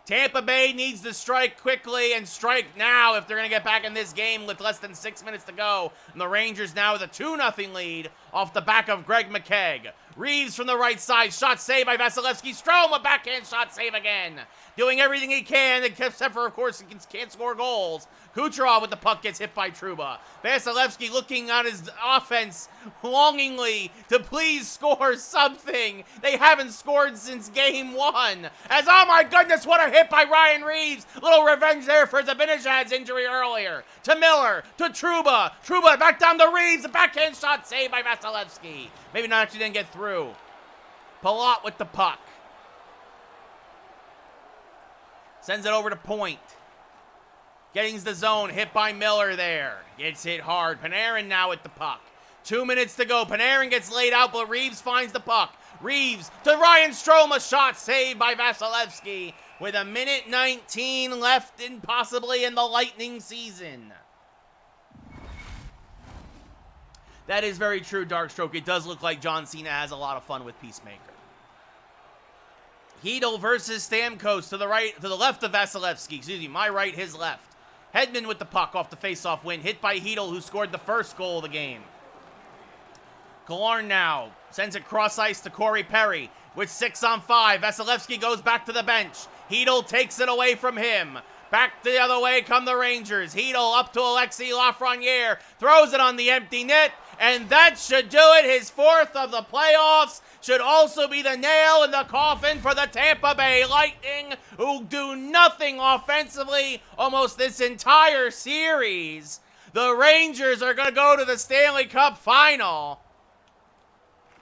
Tampa Bay needs to strike quickly and strike now if they're going to get back in this game with less than 6 minutes to go. And the Rangers now with a 2-0 lead off the back of Greg McKegg. Reeves from the right side. Shot saved by Vasilevsky. Strome, a backhand shot save again. Doing everything he can, except for, of course, he can't score goals. Kucherov with the puck gets hit by Trouba. Vasilevsky looking on his offense longingly to please score something. They haven't scored since Game 1. As, oh my goodness, what a hit by Ryan Reeves. Little revenge there for Zibanejad's injury earlier. To Miller, to Trouba. Trouba back down to Reeves. A backhand shot saved by Vasilevsky. Maybe not actually didn't get through. Palat with the puck. Sends it over to Point. Getting the zone, hit by Miller there. Gets hit hard. Panarin now with the puck. 2 minutes to go. Panarin gets laid out, but Reeves finds the puck. Reeves to Ryan Strome, a shot saved by Vasilevsky with 1:19 left and possibly in the Lightning season. That is very true, Darkstroke. It does look like John Cena has a lot of fun with Peacemaker. Hedl versus Stamkos to the right, to the left of Vasilevsky. Excuse me, my right, his left. Hedman with the puck off the faceoff win. Hit by Hedl, who scored the first goal of the game. Killorn now sends it cross ice to Corey Perry with 6 on 5. Vasilevsky goes back to the bench. Hedl takes it away from him. Back the other way come the Rangers. Hedel up to Alexis Lafreniere. Throws it on the empty net. And that should do it. His 4th of the playoffs. Should also be the nail in the coffin for the Tampa Bay Lightning, who do nothing offensively almost this entire series. The Rangers are going to go to the Stanley Cup Final.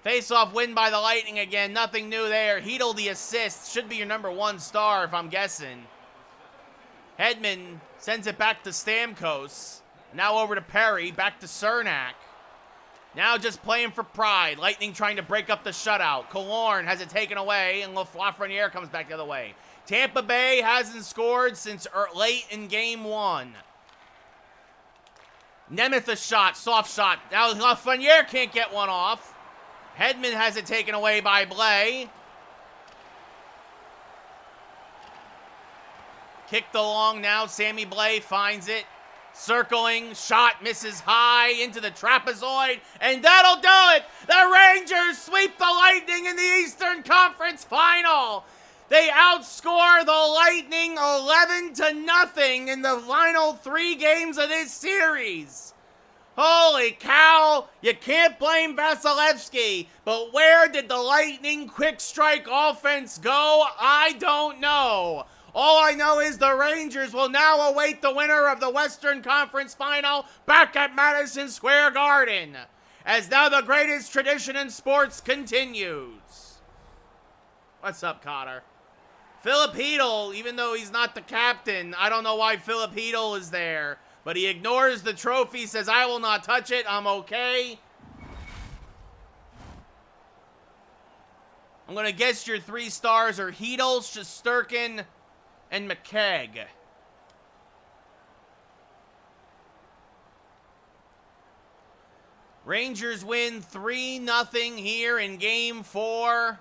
Face-off win by the Lightning again. Nothing new there. Hedel the assist. Should be your number 1 star if I'm guessing. Hedman sends it back to Stamkos. Now over to Perry. Back to Cernak. Now just playing for pride. Lightning trying to break up the shutout. Killorn has it taken away, and Lafreniere comes back the other way. Tampa Bay hasn't scored since late in Game 1. Nemeth a shot, soft shot. Now Lafreniere can't get one off. Hedman has it taken away by Blais. Kicked along now. Sammy Blais finds it. Circling, shot misses high into the trapezoid, and that'll do it! The Rangers sweep the Lightning in the Eastern Conference Final! They outscore the Lightning 11-0 in the final 3 games of this series! Holy cow! You can't blame Vasilevsky, but where did the Lightning quick strike offense go? I don't know. All I know is the Rangers will now await the winner of the Western Conference Final back at Madison Square Garden, as now the greatest tradition in sports continues. What's up, Cotter? Philip Hedel, even though he's not the captain, I don't know why Philip Hedel is there, but he ignores the trophy, says, I will not touch it, I'm okay. I'm going to guess your 3 stars are Hedel, Shesterkin, and McKegg. Rangers win 3-0 here in Game 4.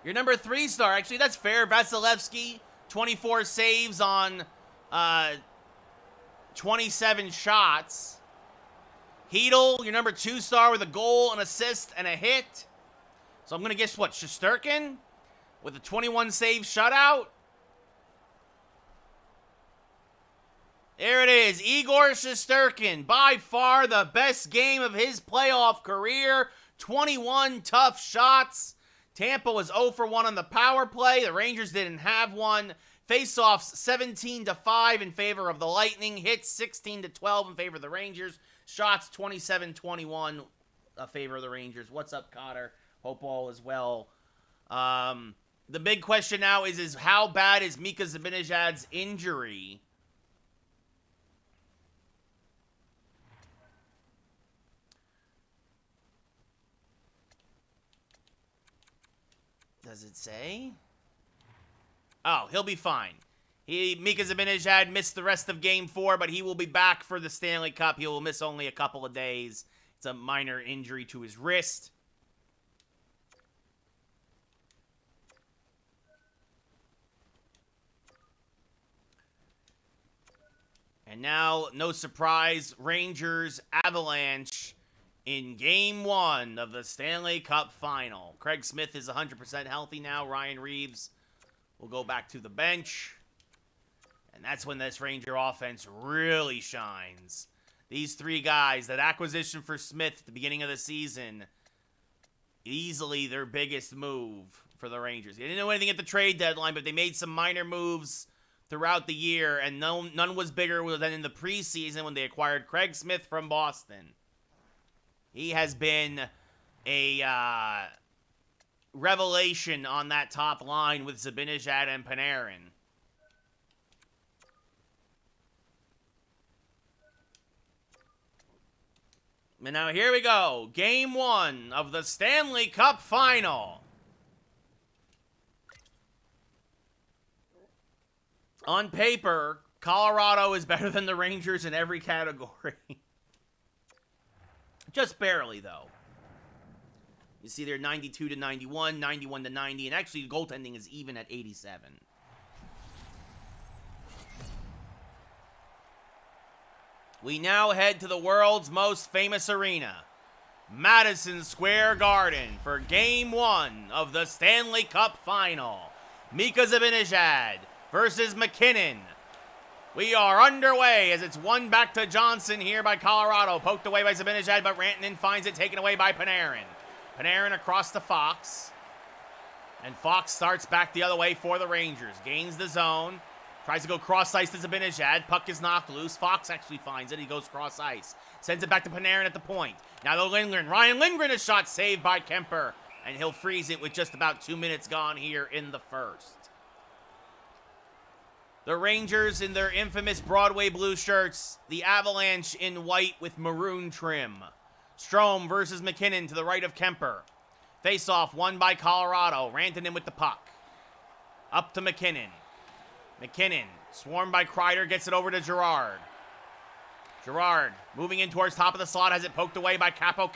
Your number 3 star, actually, that's fair. Vasilevsky, 24 saves on 27 shots. Hedel, your number 2 star with a goal, an assist, and a hit. So I'm going to guess what? Shesterkin with a 21 save shutout. There it is. Igor Shesterkin, by far the best game of his playoff career. 21 tough shots. Tampa was 0 for 1 on the power play. The Rangers didn't have one. Faceoffs 17-5 in favor of the Lightning. Hits 16-12 in favor of the Rangers. Shots 27-21 in favor of the Rangers. What's up, Cotter? Hope all is well. The big question now is how bad is Mika Zibanejad's injury? Does it say? Oh, he'll be fine. Mika Zibanejad missed the rest of Game 4, but he will be back for the Stanley Cup. He will miss only a couple of days. It's a minor injury to his wrist. And now, no surprise, Rangers Avalanche in Game 1 of the Stanley Cup Final. Craig Smith is 100% healthy now. Ryan Reeves will go back to the bench. And that's when this Ranger offense really shines. These 3 guys, that acquisition for Smith at the beginning of the season, easily their biggest move for the Rangers. They didn't do anything at the trade deadline, but they made some minor moves throughout the year, and none was bigger than in the preseason when they acquired Craig Smith from Boston. He has been a revelation on that top line with Zibanejad and Panarin. And now here we go. Game 1 of the Stanley Cup Final. On paper, Colorado is better than the Rangers in every category. Just barely, though. You see they're 92-91, 91-90, and actually the goaltending is even at 87. We now head to the world's most famous arena, Madison Square Garden for Game 1 of the Stanley Cup Final. Mika Zibanejad versus McKinnon. We are underway as it's won back to Johnson here by Colorado. Poked away by Zibanejad, but Rantanen finds it, taken away by Panarin. Panarin across to Fox. And Fox starts back the other way for the Rangers. Gains the zone. Tries to go cross-ice to Zibanejad. Puck is knocked loose. Fox actually finds it. He goes cross-ice. Sends it back to Panarin at the point. Now to Lindgren. Ryan Lindgren, a shot saved by Kemper. And he'll freeze it with just about 2 minutes gone here in the first. The Rangers in their infamous Broadway blue shirts. The Avalanche in white with maroon trim. Strome versus McKinnon to the right of Kemper. Face-off won by Colorado. Rantanen with the puck. Up to McKinnon. McKinnon, swarmed by Kreider, gets it over to Girard. Girard, moving in towards top of the slot, has it poked away by Capo.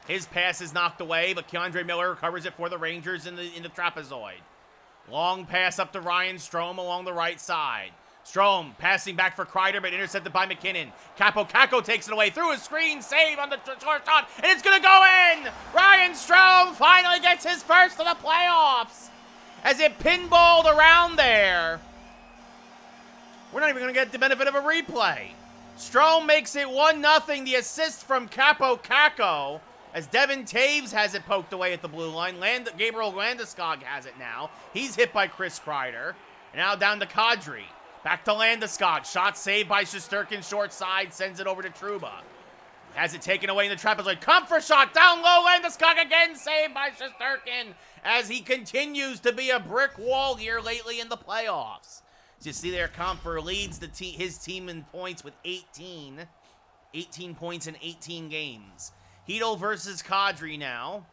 His pass is knocked away, but Keandre Miller recovers it for the Rangers in the trapezoid. Long pass up to Ryan Strome along the right side. Strome passing back for Kreider, but intercepted by McKinnon. Capo takes it away through a screen, save on the short shot, and it's going to go in! Ryan Strome finally gets his first of the playoffs as it pinballed around there. We're not even going to get the benefit of a replay. Strome makes it 1-0. The assist from Capo as Devin Taves has it poked away at the blue line. Gabriel Landeskog has it now. He's hit by Chris Kreider. And now down to Kadri. Back to Landeskog. Shot saved by Shesterkin. Short side. Sends it over to Trouba. Has it taken away in the trapezoid. Comfort shot. Down low. Landeskog again. Saved by Shesterkin. As he continues to be a brick wall here lately in the playoffs. As you see there, Comfort leads his team in points with 18. 18 points in 18 games. Hedl versus Kadri now.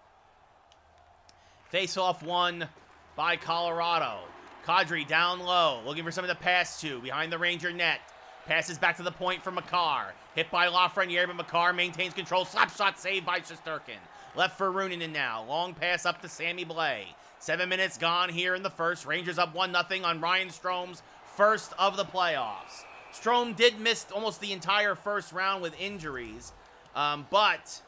Face-off won by Colorado. Kadri down low, looking for someone to pass to behind the Ranger net. Passes back to the point for Makar. Hit by Lafreniere, but Makar maintains control. Slap shot saved by Shesterkin. Left for Ruunanen now. Long pass up to Sammy Blais. 7 minutes gone here in the first. Rangers up 1-0 on Ryan Strome's first of the playoffs. Strome did miss almost the entire first round with injuries, but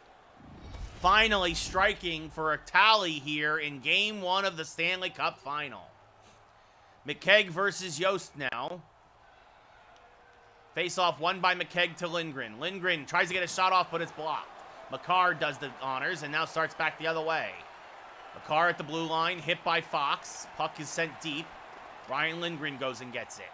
finally striking for a tally here in Game 1 of the Stanley Cup Final. McKegg versus Yost now. Face-off won by McKegg to Lindgren. Lindgren tries to get a shot off, but it's blocked. Makar does the honors and now starts back the other way. Makar at the blue line, hit by Fox. Puck is sent deep. Ryan Lindgren goes and gets it.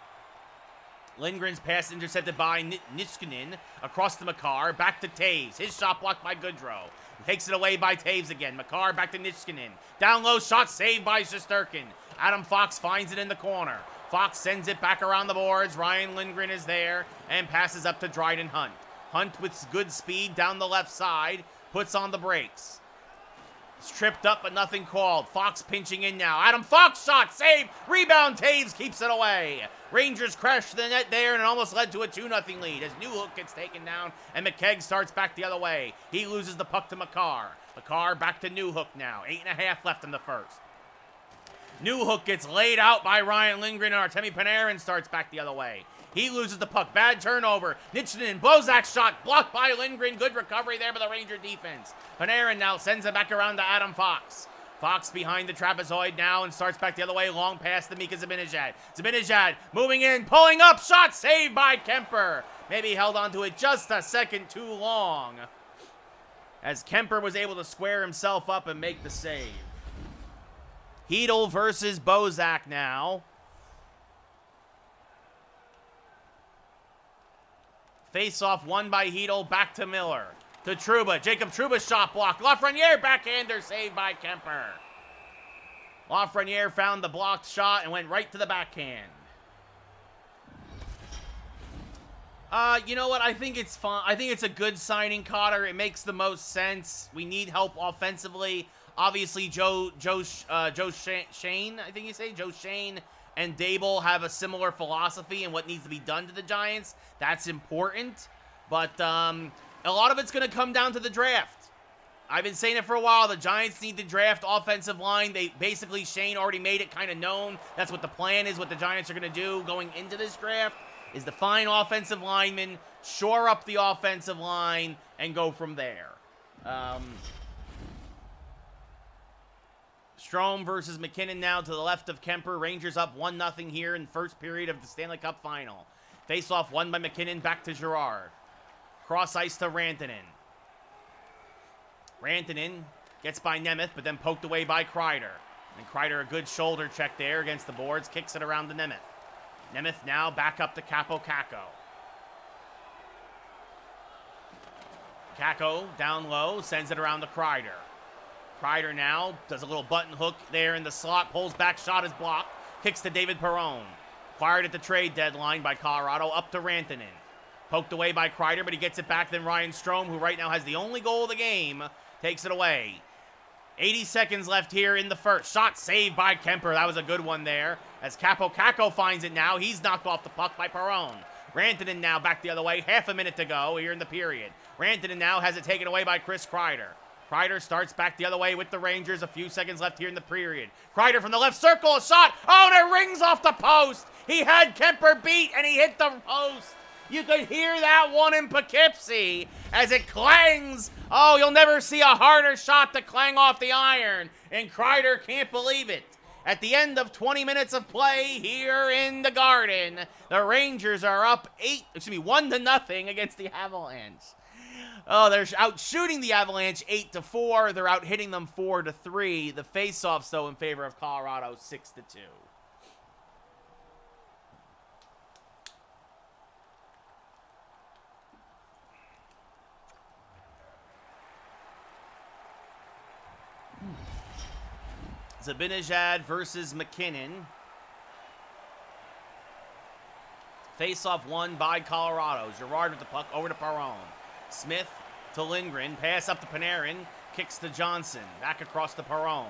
Lindgren's pass intercepted by Niskanen. Across to Makar. Back to Taves. His shot blocked by Goodrow. Takes it away by Taves again. Makar back to Niskanen. Down low, shot saved by Shesterkin. Adam Fox finds it in the corner. Fox sends it back around the boards. Ryan Lindgren is there and passes up to Dryden Hunt. Hunt with good speed down the left side. Puts on the brakes. It's tripped up, but nothing called. Fox pinching in now. Adam Fox shot, save, rebound, Taves keeps it away. Rangers crashed the net there, and it almost led to a 2-0 lead as Newhook gets taken down, and McKegg starts back the other way. He loses the puck to Makar. Makar back to Newhook now. 8.5 left in the first. Newhook gets laid out by Ryan Lindgren, and Artemi Panarin starts back the other way. He loses the puck. Bad turnover. Nichunen, Bozak shot blocked by Lindgren. Good recovery there by the Ranger defense. Panarin now sends it back around to Adam Fox. Fox behind the trapezoid now and starts back the other way. Long pass to Mika Zibanejad. Zibanejad moving in, pulling up. Shot saved by Kemper. Maybe held onto it just a second too long, as Kemper was able to square himself up and make the save. Hedl versus Bozak now. Face-off won by Hedl, back to Miller. To Trouba. Jacob Trouba shot blocked. Lafreniere backhander saved by Kemper. Lafreniere found the blocked shot and went right to the backhand. You know what? I think it's fun. I think it's a good signing, Cotter. It makes the most sense. We need help offensively. Obviously, Joe Shane, I think you say, Joe Shane and Dable have a similar philosophy in what needs to be done to the Giants. That's important. But a lot of it's going to come down to the draft. I've been saying it for a while. The Giants need to draft offensive line. Basically, Shane already made it kind of known. That's what the plan is, what the Giants are going to do going into this draft, is to find offensive linemen, shore up the offensive line, and go from there. Strome versus McKinnon now to the left of Kemper. Rangers up 1-0 here in the first period of the Stanley Cup Final. Face-off won by McKinnon, back to Girard. Cross ice to Rantanen. Rantanen gets by Nemeth, but then poked away by Kreider. And Kreider, a good shoulder check there against the boards, kicks it around to Nemeth. Nemeth now back up to Capo Caco. Caco down low, sends it around to Kreider. Kreider now does a little button hook there in the slot, pulls back, shot is blocked, kicks to David Perron. Acquired at the trade deadline by Colorado, up to Rantanen. Poked away by Kreider, but he gets it back. Then Ryan Strome, who right now has the only goal of the game, takes it away. 80 seconds left here in the first. Shot saved by Kemper. That was a good one there. As Capo Caco finds it now, he's knocked off the puck by Perron. Rantanen now back the other way. Half a minute to go here in the period. Rantanen now has it taken away by Chris Kreider. Kreider starts back the other way with the Rangers. A few seconds left here in the period. Kreider from the left circle, a shot. Oh, and it rings off the post. He had Kemper beat, and he hit the post. You could hear that one in Poughkeepsie as it clangs. Oh, you'll never see a harder shot to clang off the iron. And Kreider can't believe it. At the end of 20 minutes of play here in the Garden, the Rangers are up 1-0 against the Avalanche. Oh, they're out shooting the Avalanche 8-4. They're out hitting them 4-3. The faceoffs, though, in favor of Colorado 6-2. Zibanejad versus McKinnon. Face-off won by Colorado. Girard with the puck over to Perron. Smith to Lindgren. Pass up to Panarin. Kicks to Johnson. Back across to Perron.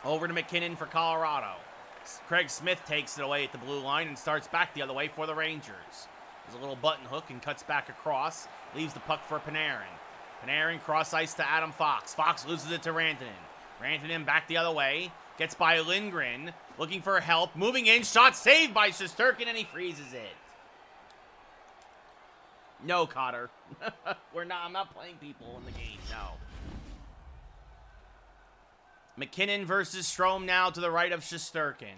Over to McKinnon for Colorado. Craig Smith takes it away at the blue line and starts back the other way for the Rangers. There's a little button hook and cuts back across. Leaves the puck for Panarin. Panarin cross ice to Adam Fox. Fox loses it to Rantanen. Rantanen back the other way. Gets by Lindgren. Looking for help. Moving in. Shot saved by Shesterkin, and he freezes it. No, Cotter. I'm not playing people in the game. No. McKinnon versus Strome now to the right of Shesterkin.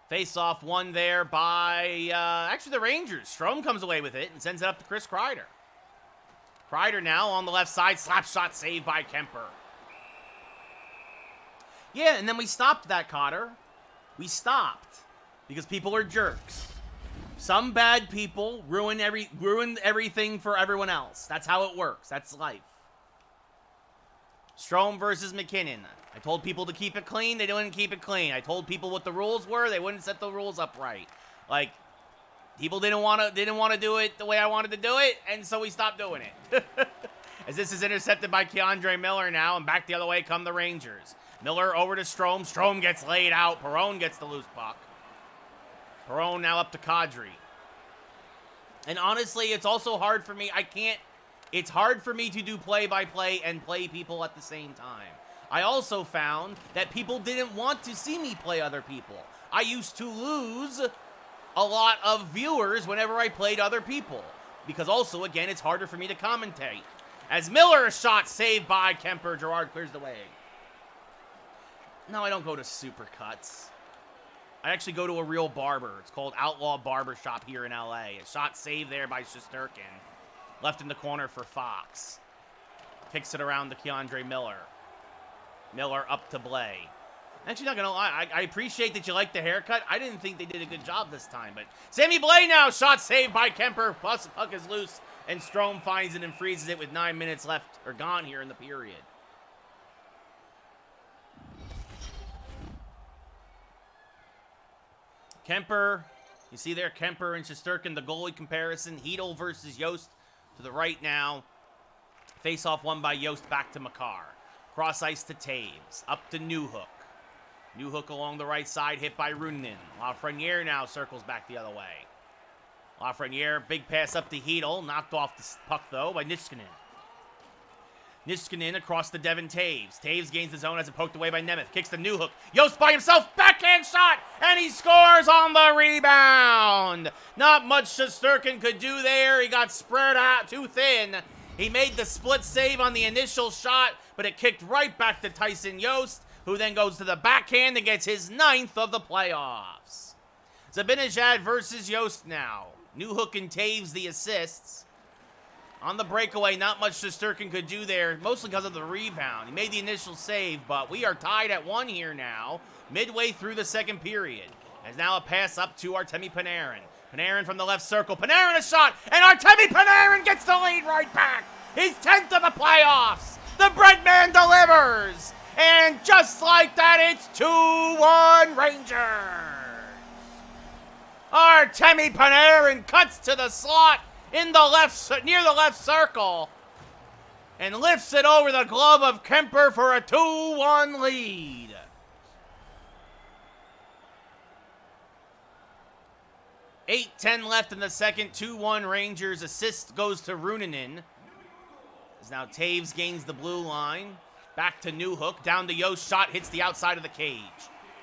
Face-off won there by, actually the Rangers. Strome comes away with it and sends it up to Chris Kreider. Kreider now on the left side. Slap shot saved by Kemper. Yeah, and then we stopped that, Cotter. We stopped. Because people are jerks. Some bad people ruin everything for everyone else. That's how it works. That's life. Strome versus McKinnon. I told people to keep it clean. They didn't keep it clean. I told people what the rules were. They wouldn't set the rules up right. Like, people didn't want to do it the way I wanted to do it, and so we stopped doing it. As this is intercepted by Keandre Miller now, and back the other way come the Rangers. Miller over to Strome. Strome gets laid out. Perron gets the loose puck. Perron now up to Kadri. And honestly, it's also hard for me. It's hard for me to do play-by-play and play people at the same time. I also found that people didn't want to see me play other people. I used to lose a lot of viewers whenever I played other people. Because also, again, it's harder for me to commentate. As Miller, a shot saved by Kemper. Girard clears the way. No, I don't go to Supercuts. I actually go to a real barber. It's called Outlaw Barber Shop here in LA. A shot saved there by Shesterkin. Left in the corner for Fox. Kicks it around to Keandre Miller. Miller up to Blay. Actually, not gonna lie, I appreciate that you like the haircut. I didn't think they did a good job this time, but Sammy Blay now, shot saved by Kemper. Plus, the puck is loose, and Strome finds it and freezes it with 9 minutes left, or gone here in the period. Kemper, you see there, Kemper and Shesterkin, the goalie comparison. Hedl versus Yost to the right now. Face-off won by Yost, back to Makar. Cross ice to Taves, up to Newhook. Newhook along the right side, hit by Runin. Lafreniere now circles back the other way. Lafreniere, big pass up to Hedl, knocked off the puck though by Niskanen. Niskanen across to Devin Taves. Taves gains the zone as it poked away by Nemeth. Kicks the new hook. Yost by himself. Backhand shot. And he scores on the rebound. Not much Shesterkin could do there. He got spread out too thin. He made the split save on the initial shot, but it kicked right back to Tyson Yost, who then goes to the backhand and gets his 9th of the playoffs. Zibanejad versus Yost now. New hook and Taves the assists. On the breakaway, not much Shesterkin could do there, mostly because of the rebound. He made the initial save, but we are tied at 1 here now, midway through the second period. As now a pass up to Artemi Panarin. Panarin from the left circle. Panarin a shot, and Artemi Panarin gets the lead right back. His 10th of the playoffs. The bread man delivers. And just like that, it's 2-1 Rangers. Artemi Panarin cuts to the slot in the left, near the left circle, and lifts it over the glove of Kemper for a 2-1 lead. $8:10 left in the second. 2-1 Rangers. Assist goes to Runanen. As now Taves gains the blue line. Back to Newhook. Down to Yost. Shot hits the outside of the cage.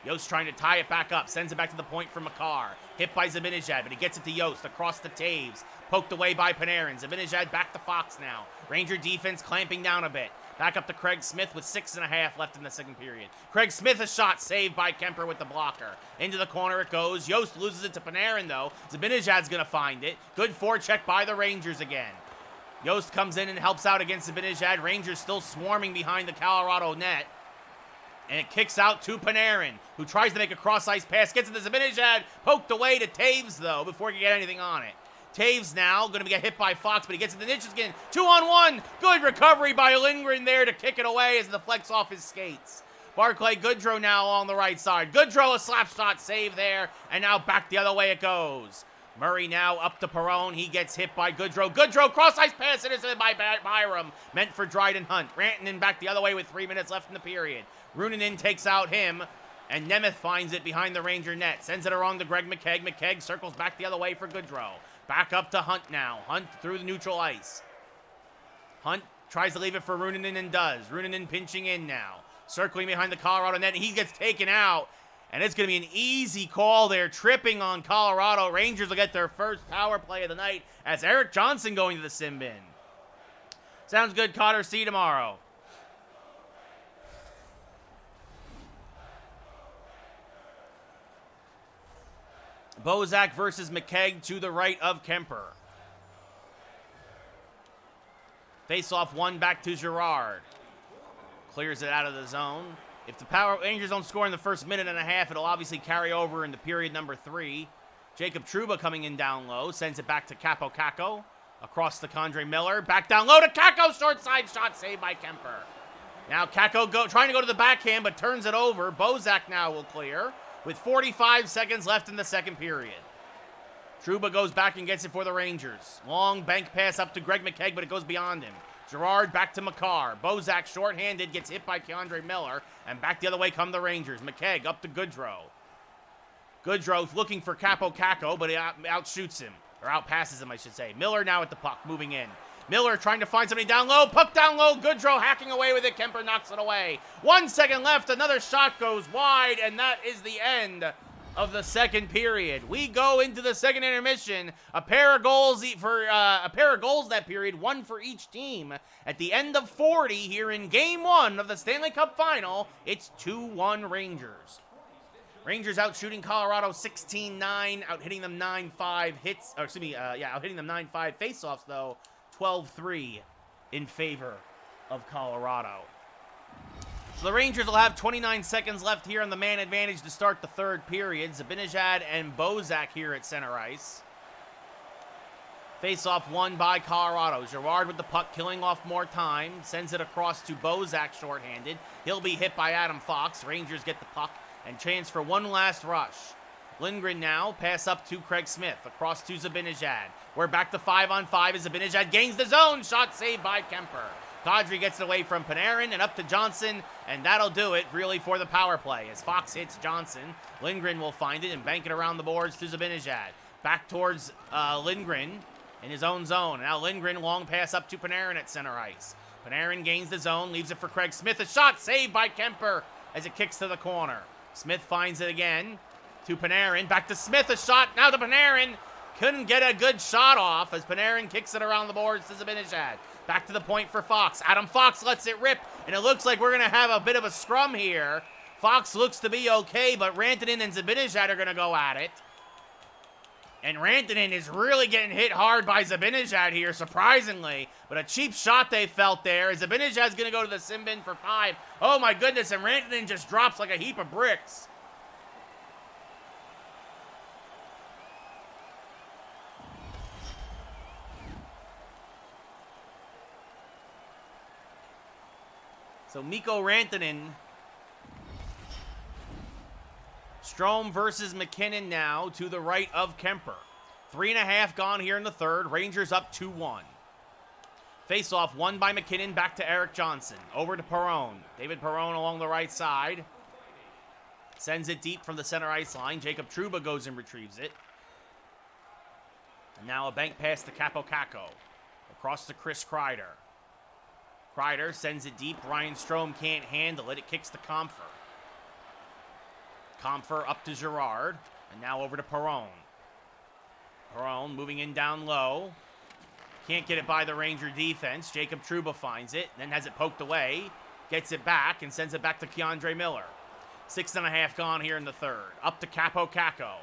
Yost trying to tie it back up. Sends it back to the point for Makar. Hit by Zibanejad, but he gets it to Yost. Across to Taves. Poked away by Panarin. Zibanejad back to Fox now. Ranger defense clamping down a bit. Back up to Craig Smith with 6.5 left in the second period. Craig Smith a shot saved by Kemper with the blocker. Into the corner it goes. Yost loses it to Panarin though. Zibanejad's going to find it. Good forecheck by the Rangers again. Yost comes in and helps out against Zibanejad. Rangers still swarming behind the Colorado net. And it kicks out to Panarin, who tries to make a cross-ice pass. Gets it to Zibanejad. Poked away to Taves, though, before he can get anything on it. Taves now going to get hit by Fox, but he gets it to Nichushkin. 2-on-1. Good recovery by Lindgren there to kick it away as it deflects off his skates. Barclay Goodrow now on the right side. Goodrow a slap shot save there, and now back the other way it goes. Murray now up to Perron. He gets hit by Goodrow. Goodrow cross-ice pass intercepted by Byram. Meant for Dryden Hunt. Rantanen back the other way with 3 minutes left in the period. Runanen takes out him, and Nemeth finds it behind the Ranger net. Sends it around to Greg McKegg. McKegg circles back the other way for Goodrow. Back up to Hunt now. Hunt through the neutral ice. Hunt tries to leave it for Runanen and does. Runanen pinching in now. Circling behind the Colorado net, and he gets taken out. And it's going to be an easy call there, tripping on Colorado. Rangers will get their first power play of the night as Eric Johnson going to the sin bin. Sounds good, Cotter. See you tomorrow. Bozak versus McKegg to the right of Kemper. Face-off one back to Girard. Clears it out of the zone. If the Rangers don't score in the first minute and a half, it'll obviously carry over into period number 3. Jacob Trouba coming in down low. Sends it back to Capo Caco. Across to Condre Miller. Back down low to Caco. Short side shot saved by Kemper. Now Caco trying to go to the backhand, but turns it over. Bozak now will clear with 45 seconds left in the second period. Trouba goes back and gets it for the Rangers. Long bank pass up to Greg McKegg, but it goes beyond him. Girard back to Makar. Bozak shorthanded, gets hit by Condre Miller, and back the other way come the Rangers. McKegg up to Goodrow. Goodrow looking for Capo Caco, but he outshoots him, or outpasses him, I should say. Miller now at the puck, moving in. Miller trying to find somebody down low. Puck down low. Goodrow hacking away with it. Kemper knocks it away. 1 second left. Another shot goes wide, and that is the end of the second period. We go into the second intermission. A pair of goals that period, one for each team. At the end of 40 here in Game 1 of the Stanley Cup Final, it's 2-1 Rangers. Rangers out shooting Colorado 16-9, out hitting them 9-5 hits, or excuse me, out hitting them 9-5 face-offs though. 12-3 in favor of Colorado. So the Rangers will have 29 seconds left here on the man advantage to start the third period. Zibanejad and Bozak here at center ice. Face-off won by Colorado. Girard with the puck, killing off more time. Sends it across to Bozak shorthanded. He'll be hit by Adam Fox. Rangers get the puck and chance for one last rush. Lindgren now, pass up to Craig Smith, across to Zibanejad. We're back to 5-on-5 as Zibanejad gains the zone. Shot saved by Kemper. Kadri gets it away from Panarin and up to Johnson, and that'll do it really for the power play. As Fox hits Johnson, Lindgren will find it and bank it around the boards to Zibanejad. Back towards Lindgren in his own zone. Now Lindgren, long pass up to Panarin at center ice. Panarin gains the zone, leaves it for Craig Smith. A shot saved by Kemper as it kicks to the corner. Smith finds it again to Panarin. Back to Smith, a shot now to Panarin. Couldn't get a good shot off as Panarin kicks it around the boards to Zibanejad. Back to the point for Fox. Adam Fox lets it rip, and it looks like we're going to have a bit of a scrum here. Fox looks to be okay, but Rantanen and Zibanejad are going to go at it. And Rantanen is really getting hit hard by Zibanejad here, surprisingly. But a cheap shot they felt there. Zibanejad's going to go to the sin bin for 5. Oh, my goodness, and Rantanen just drops like a heap of bricks. So Mikko Rantanen. Strome versus McKinnon now to the right of Kemper. 3.5 gone here in the third. Rangers up 2-1. Face-off won by McKinnon, back to Eric Johnson. Over to Perron. David Perron along the right side. Sends it deep from the center ice line. Jacob Trouba goes and retrieves it. And now a bank pass to Capo Caco. Across to Chris Kreider. Kreider sends it deep. Ryan Strome can't handle it. It kicks to Comfer. Comfer up to Girard. And now over to Perron. Perron moving in down low. Can't get it by the Ranger defense. Jacob Trouba finds it. Then has it poked away. Gets it back and sends it back to Keandre Miller. 6.5 gone here in the third. Up to Capo Caco.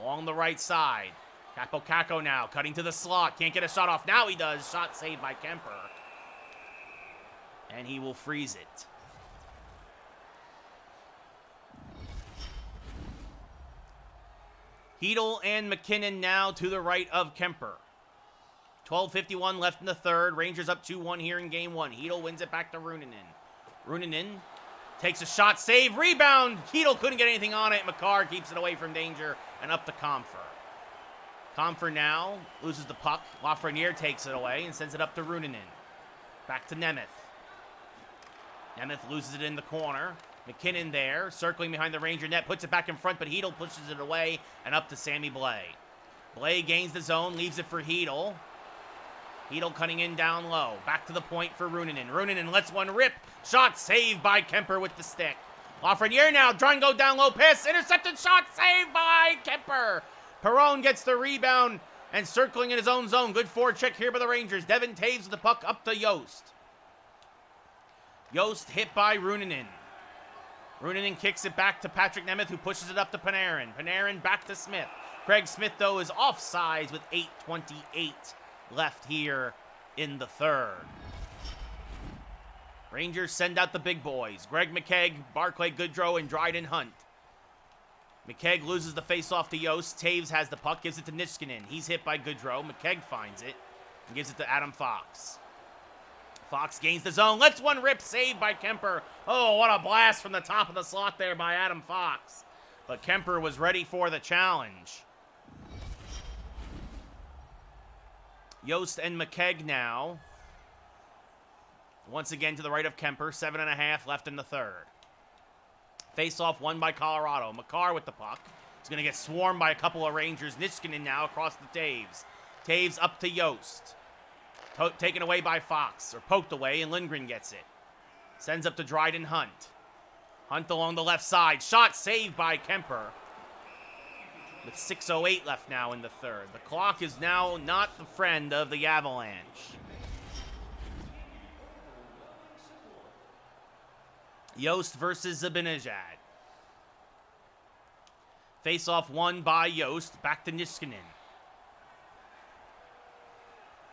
Along the right side. Capo Caco now cutting to the slot. Can't get a shot off. Now he does. Shot saved by Kemper. And he will freeze it. Hedl and McKinnon now to the right of Kemper. 12:51 left in the third. Rangers up 2-1 here in game one. Hedl wins it back to Runanen. Runanen takes a shot, save, rebound. Hedl couldn't get anything on it. Makar keeps it away from danger and up to Comfer. Comfer now loses the puck. Lafreniere takes it away and sends it up to Runanen. Back to Nemeth. Nemeth loses it in the corner. McKinnon there, circling behind the Ranger net, puts it back in front, but Hedl pushes it away and up to Sammy Blais. Blais gains the zone, leaves it for Hedl. Hedl cutting in down low. Back to the point for Runanen. Runanen lets one rip. Shot saved by Kemper with the stick. Lafreniere now trying to go down low. Pass intercepted. Shot saved by Kemper. Perron gets the rebound and circling in his own zone. Good forecheck here by the Rangers. Devin Taves with the puck up to Yost. Yost hit by Runanen. Runanen kicks it back to Patrick Nemeth, who pushes it up to Panarin. Panarin back to Smith. Craig Smith, though, is offsides with 8:28 left here in the third. Rangers send out the big boys. Greg McKegg, Barclay Goodrow, and Dryden Hunt. McKegg loses the face-off to Yost. Taves has the puck, gives it to Niskanen. He's hit by Goodrow. McKegg finds it and gives it to Adam Fox. Fox gains the zone, lets one rip, saved by Kemper. Oh, what a blast from the top of the slot there by Adam Fox. But Kemper was ready for the challenge. Yost and McKegg now. Once again to the right of Kemper. 7.5 left in the third. Face-off won by Colorado. Makar with the puck. He's going to get swarmed by a couple of Rangers. Niskanen now across the Taves. Taves up to Yost. Taken away by Fox, or poked away, and Lindgren gets it. Sends up to Dryden Hunt. Hunt along the left side. Shot saved by Kemper. With 6:08 left now in the third. The clock is now not the friend of the Avalanche. Yost versus Zibanejad. Face-off won by Yost. Back to Niskanen.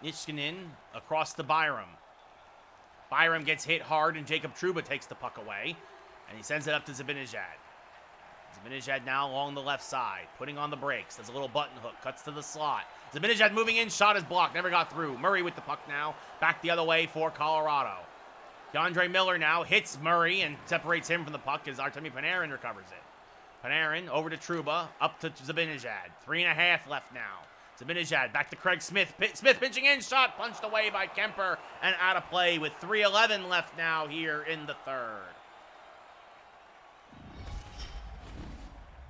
Niskanen across to Byram. Byram gets hit hard, and Jacob Trouba takes the puck away. And he sends it up to Zibanejad. Zibanejad now along the left side, putting on the brakes. There's a little button hook, cuts to the slot. Zibanejad moving in, shot is blocked, never got through. Murray with the puck now, back the other way for Colorado. Keandre Miller now hits Murray and separates him from the puck as Artemi Panarin recovers it. Panarin over to Trouba, up to Zibanejad. 3.5 left now. Zibanejad back to Craig Smith. Smith pinching in, shot punched away by Kemper and out of play with 3:11 left now here in the third.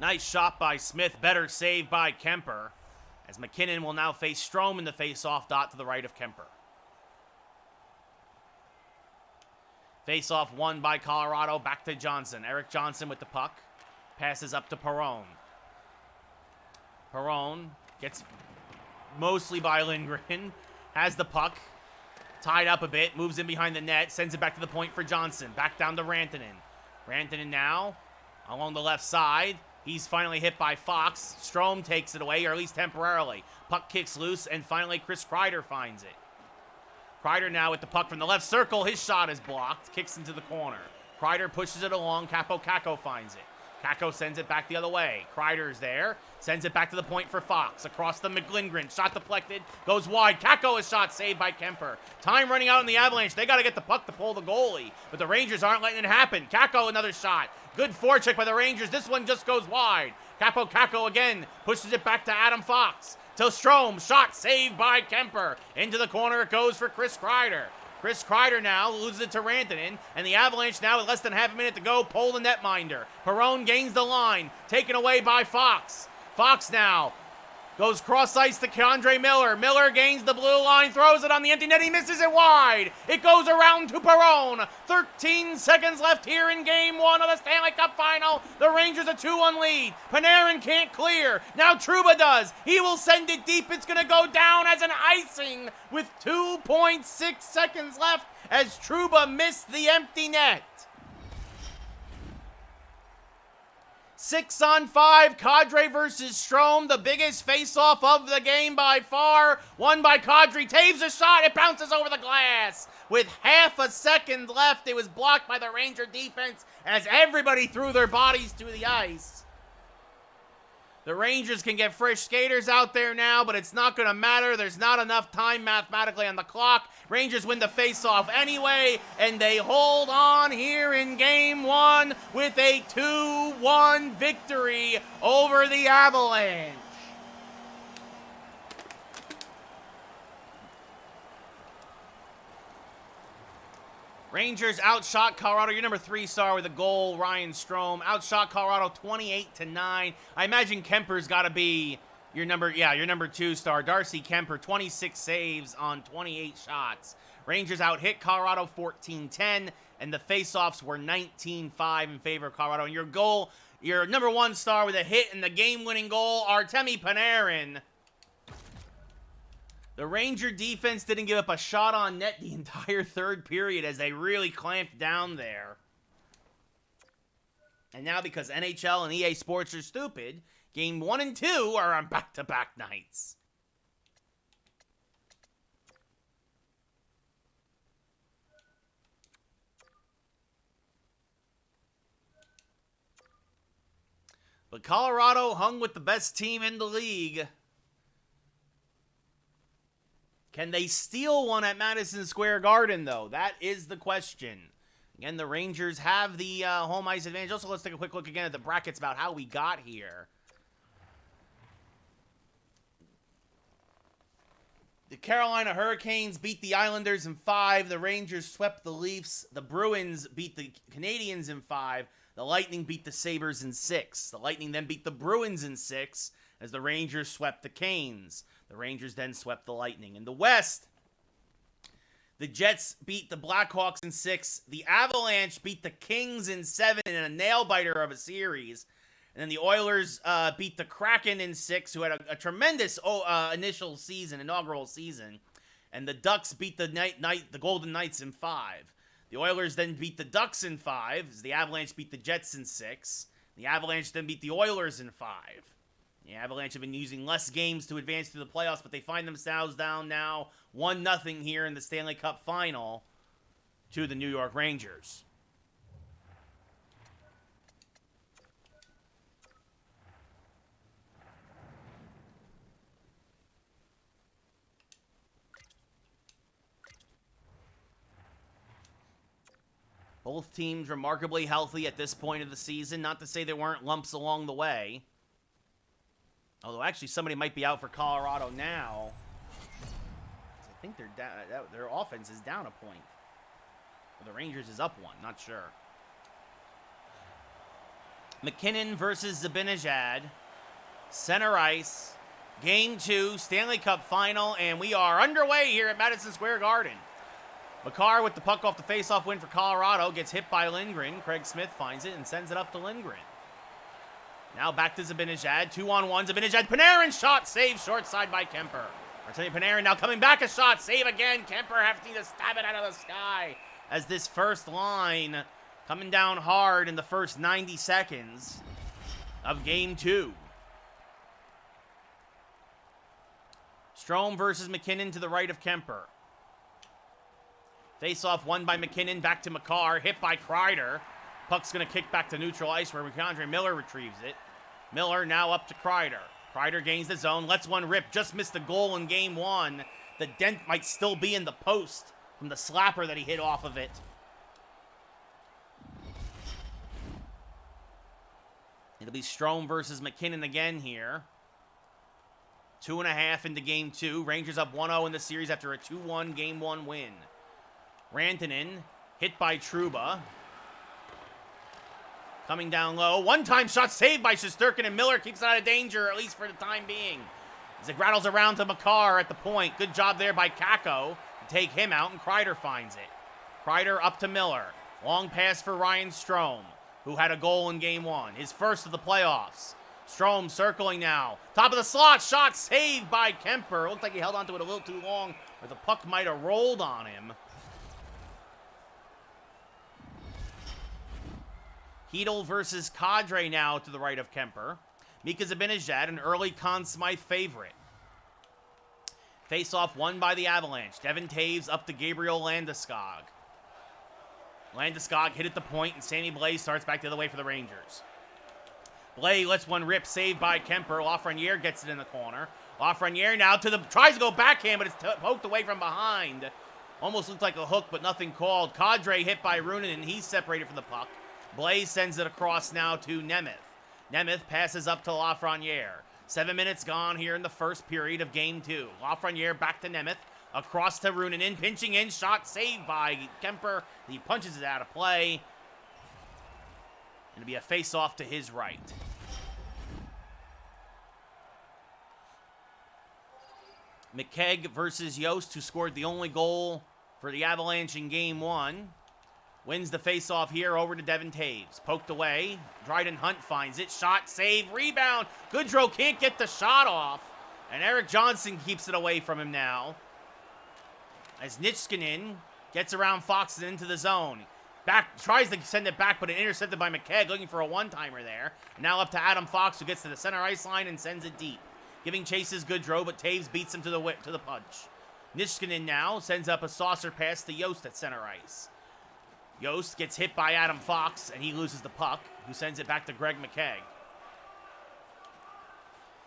Nice shot by Smith, better save by Kemper, as McKinnon will now face Strome in the face-off dot to the right of Kemper. Face-off won by Colorado. Back to Johnson. Eric Johnson with the puck. Passes up to Perron. Perron gets mostly by Lindgren. Has the puck. Tied up a bit. Moves in behind the net. Sends it back to the point for Johnson. Back down to Rantanen. Rantanen now along the left side. He's finally hit by Fox. Strome takes it away, or at least temporarily. Puck kicks loose, and finally Chris Kreider finds it. Kreider now with the puck from the left circle. His shot is blocked. Kicks into the corner. Kreider pushes it along. Kako finds it. Kako sends it back the other way. Kreider's there. Sends it back to the point for Fox. Across the McLindgren. Shot deflected. Goes wide. Kako is shot saved by Kemper. Time running out in the Avalanche. They got to get the puck to pull the goalie. But the Rangers aren't letting it happen. Kako another shot. Good forecheck by the Rangers. This one just goes wide. Kako again. Pushes it back to Adam Fox. To Strome. Shot saved by Kemper. Into the corner it goes for Chris Kreider. Chris Kreider now loses it to Rantanen, and the Avalanche now with less than half a minute to go pull the netminder. Perron gains the line, taken away by Fox. Fox now goes cross-ice to K'Andre Miller. Miller gains the blue line, throws it on the empty net. He misses it wide. It goes around to Perron. 13 seconds left here in Game 1 of the Stanley Cup Final. The Rangers a 2-1 lead. Panarin can't clear. Now Trouba does. He will send it deep. It's going to go down as an icing with 2.6 seconds left as Trouba missed the empty net. 6-on-5, Kadri versus Strome, the biggest face-off of the game by far. Won by Kadri. Taves a shot. It bounces over the glass. With half a second left, it was blocked by the Ranger defense as everybody threw their bodies to the ice. The Rangers can get fresh skaters out there now, but it's not going to matter. There's not enough time mathematically on the clock. Rangers win the face-off anyway, and they hold on here in Game 1 with a 2-1 victory over the Avalanche. Rangers outshot Colorado. Your number 3 star with a goal, Ryan Strome. Outshot Colorado 28-9. I imagine Kemper's got to be your number 2 star. Darcy Kemper, 26 saves on 28 shots. Rangers out-hit Colorado 14-10, and the faceoffs were 19-5 in favor of Colorado. And your goal, your number 1 star with a hit and the game-winning goal, Artemi Panarin. The Ranger defense didn't give up a shot on net the entire third period as they really clamped down there. And now because NHL and EA Sports are stupid, Game 1 and 2 are on back-to-back nights. But Colorado hung with the best team in the league. Can they steal one at Madison Square Garden, though? That is the question. Again, the Rangers have the home ice advantage. Also, let's take a quick look again at the brackets about how we got here. The Carolina Hurricanes beat the Islanders in 5. The Rangers swept the Leafs. The Bruins beat the Canadiens in 5. The Lightning beat the Sabres in 6. The Lightning then beat the Bruins in 6 as the Rangers swept the Canes. The Rangers then swept the Lightning. In the West, the Jets beat the Blackhawks in 6. The Avalanche beat the Kings in 7 in a nail-biter of a series. And then the Oilers beat the Kraken in 6, who had a tremendous inaugural season. And the Ducks beat the Golden Knights in 5. The Oilers then beat the Ducks in 5, as the Avalanche beat the Jets in 6. The Avalanche then beat the Oilers in 5. The Avalanche have been using less games to advance to the playoffs, but they find themselves down now 1-0 here in the Stanley Cup Final to the New York Rangers. Both teams remarkably healthy at this point of the season. Not to say there weren't lumps along the way. Although, actually, somebody might be out for Colorado now. I think their offense is down a point. Or the Rangers is up 1. Not sure. McKinnon versus Zibanejad. Center ice. Game 2, Stanley Cup Final. And we are underway here at Madison Square Garden. Makar with the puck off the faceoff win for Colorado. Gets hit by Lindgren. Craig Smith finds it and sends it up to Lindgren. Now back to Zibanejad. 2-on-1. Zibanejad. Panarin shot. Save short side by Kemper. Artemi Panarin now coming back. A shot. Save again. Kemper having to stab it out of the sky. As this first line coming down hard in the first 90 seconds of Game 2. Strome versus McKinnon to the right of Kemper. Face-off won by McKinnon. Back to Makar. Hit by Kreider. Puck's going to kick back to neutral ice where Keandre Miller retrieves it. Miller now up to Kreider. Kreider gains the zone. Lets one rip. Just missed the goal in Game 1. The dent might still be in the post from the slapper that he hit off of it. It'll be Strome versus McKinnon again here. 2.5 into Game 2. Rangers up 1-0 in the series after a 2-1 Game 1 win. Rantanen hit by Trouba. Coming down low. One-time shot saved by Shesterkin, and Miller keeps it out of danger, at least for the time being. As it rattles around to Makar at the point. Good job there by Kakko to take him out, and Kreider finds it. Kreider up to Miller. Long pass for Ryan Strome, who had a goal in Game 1. His first of the playoffs. Strome circling now. Top of the slot. Shot saved by Kemper. Looked like he held onto it a little too long, or the puck might have rolled on him. Hedl versus Kadri now to the right of Kemper. Mika Zibanejad, an early Conn Smythe favorite. Face-off won by the Avalanche. Devin Taves up to Gabriel Landeskog. Landeskog hit at the point, and Sammy Blais starts back the other way for the Rangers. Blais lets one rip, saved by Kemper. Lafreniere gets it in the corner. Lafreniere now tries to go backhand, but it's poked away from behind. Almost looked like a hook, but nothing called. Kadri hit by Roonen, and he's separated from the puck. Blais sends it across now to Nemeth. Nemeth passes up to Lafreniere. 7 minutes gone here in the first period of Game 2. Lafreniere back to Nemeth. Across to Roonen, pinching in. Shot saved by Kemper. He punches it out of play. It'll be a face-off to his right. McKegg versus Yost, who scored the only goal for the Avalanche in Game 1. Wins the face-off here over to Devin Taves. Poked away. Dryden Hunt finds it. Shot, save, rebound. Goodrow can't get the shot off. And Eric Johnson keeps it away from him now. As Nichushkin gets around Fox and into the zone. Tries to send it back, but it intercepted by McKegg, looking for a one-timer there. Now up to Adam Fox, who gets to the center ice line and sends it deep. Giving chases Goodrow, but Taves beats him to the punch. Nichushkin now sends up a saucer pass to Yost at center ice. Yost gets hit by Adam Fox, and he loses the puck, who sends it back to Greg McKegg.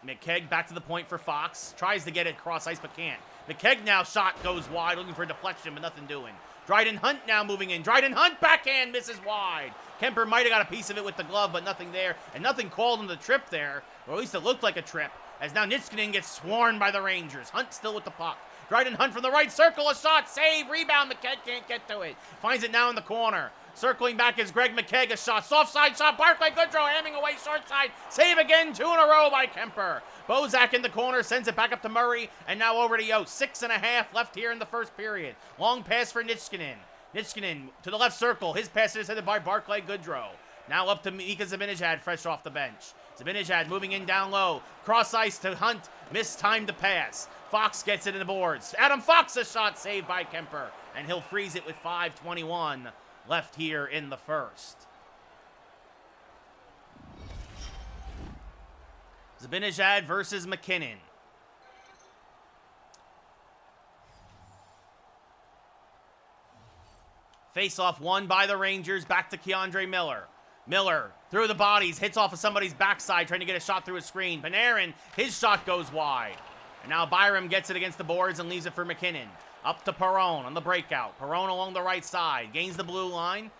McKegg back to the point for Fox. Tries to get it across ice, but can't. McKegg now shot goes wide, looking for a deflection, but nothing doing. Dryden Hunt now moving in. Dryden Hunt backhand misses wide. Kemper might have got a piece of it with the glove, but nothing there. And nothing called on the trip there, or at least it looked like a trip, as now Nichushkin gets swarmed by the Rangers. Hunt still with the puck. Dryden Hunt from the right circle, a shot, save, rebound, McKegg can't get to it. Finds it now in the corner. Circling back is Greg McKegg, a shot, soft side shot, Barclay Goodrow hamming away short side, save again, 2 in a row by Kemper. Bozak in the corner, sends it back up to Murray, and now over to Yost. 6.5 left here in the first period. Long pass for Nichushkin. Nichushkin to the left circle, his pass is headed by Barclay Goodrow. Now up to Mika Zibanejad, fresh off the bench. Zibanejad moving in down low, cross ice to Hunt, missed time to pass. Fox gets it in the boards. Adam Fox, a shot saved by Kemper, and he'll freeze it with 5:21 left here in the first. Zibanejad versus McKinnon. Face-off won by the Rangers, back to Keandre Miller. Miller, through the bodies, hits off of somebody's backside, trying to get a shot through a screen. Panarin, his shot goes wide. And now Byram gets it against the boards and leaves it for McKinnon. Up to Perron on the breakout. Perron along the right side. Gains the blue line.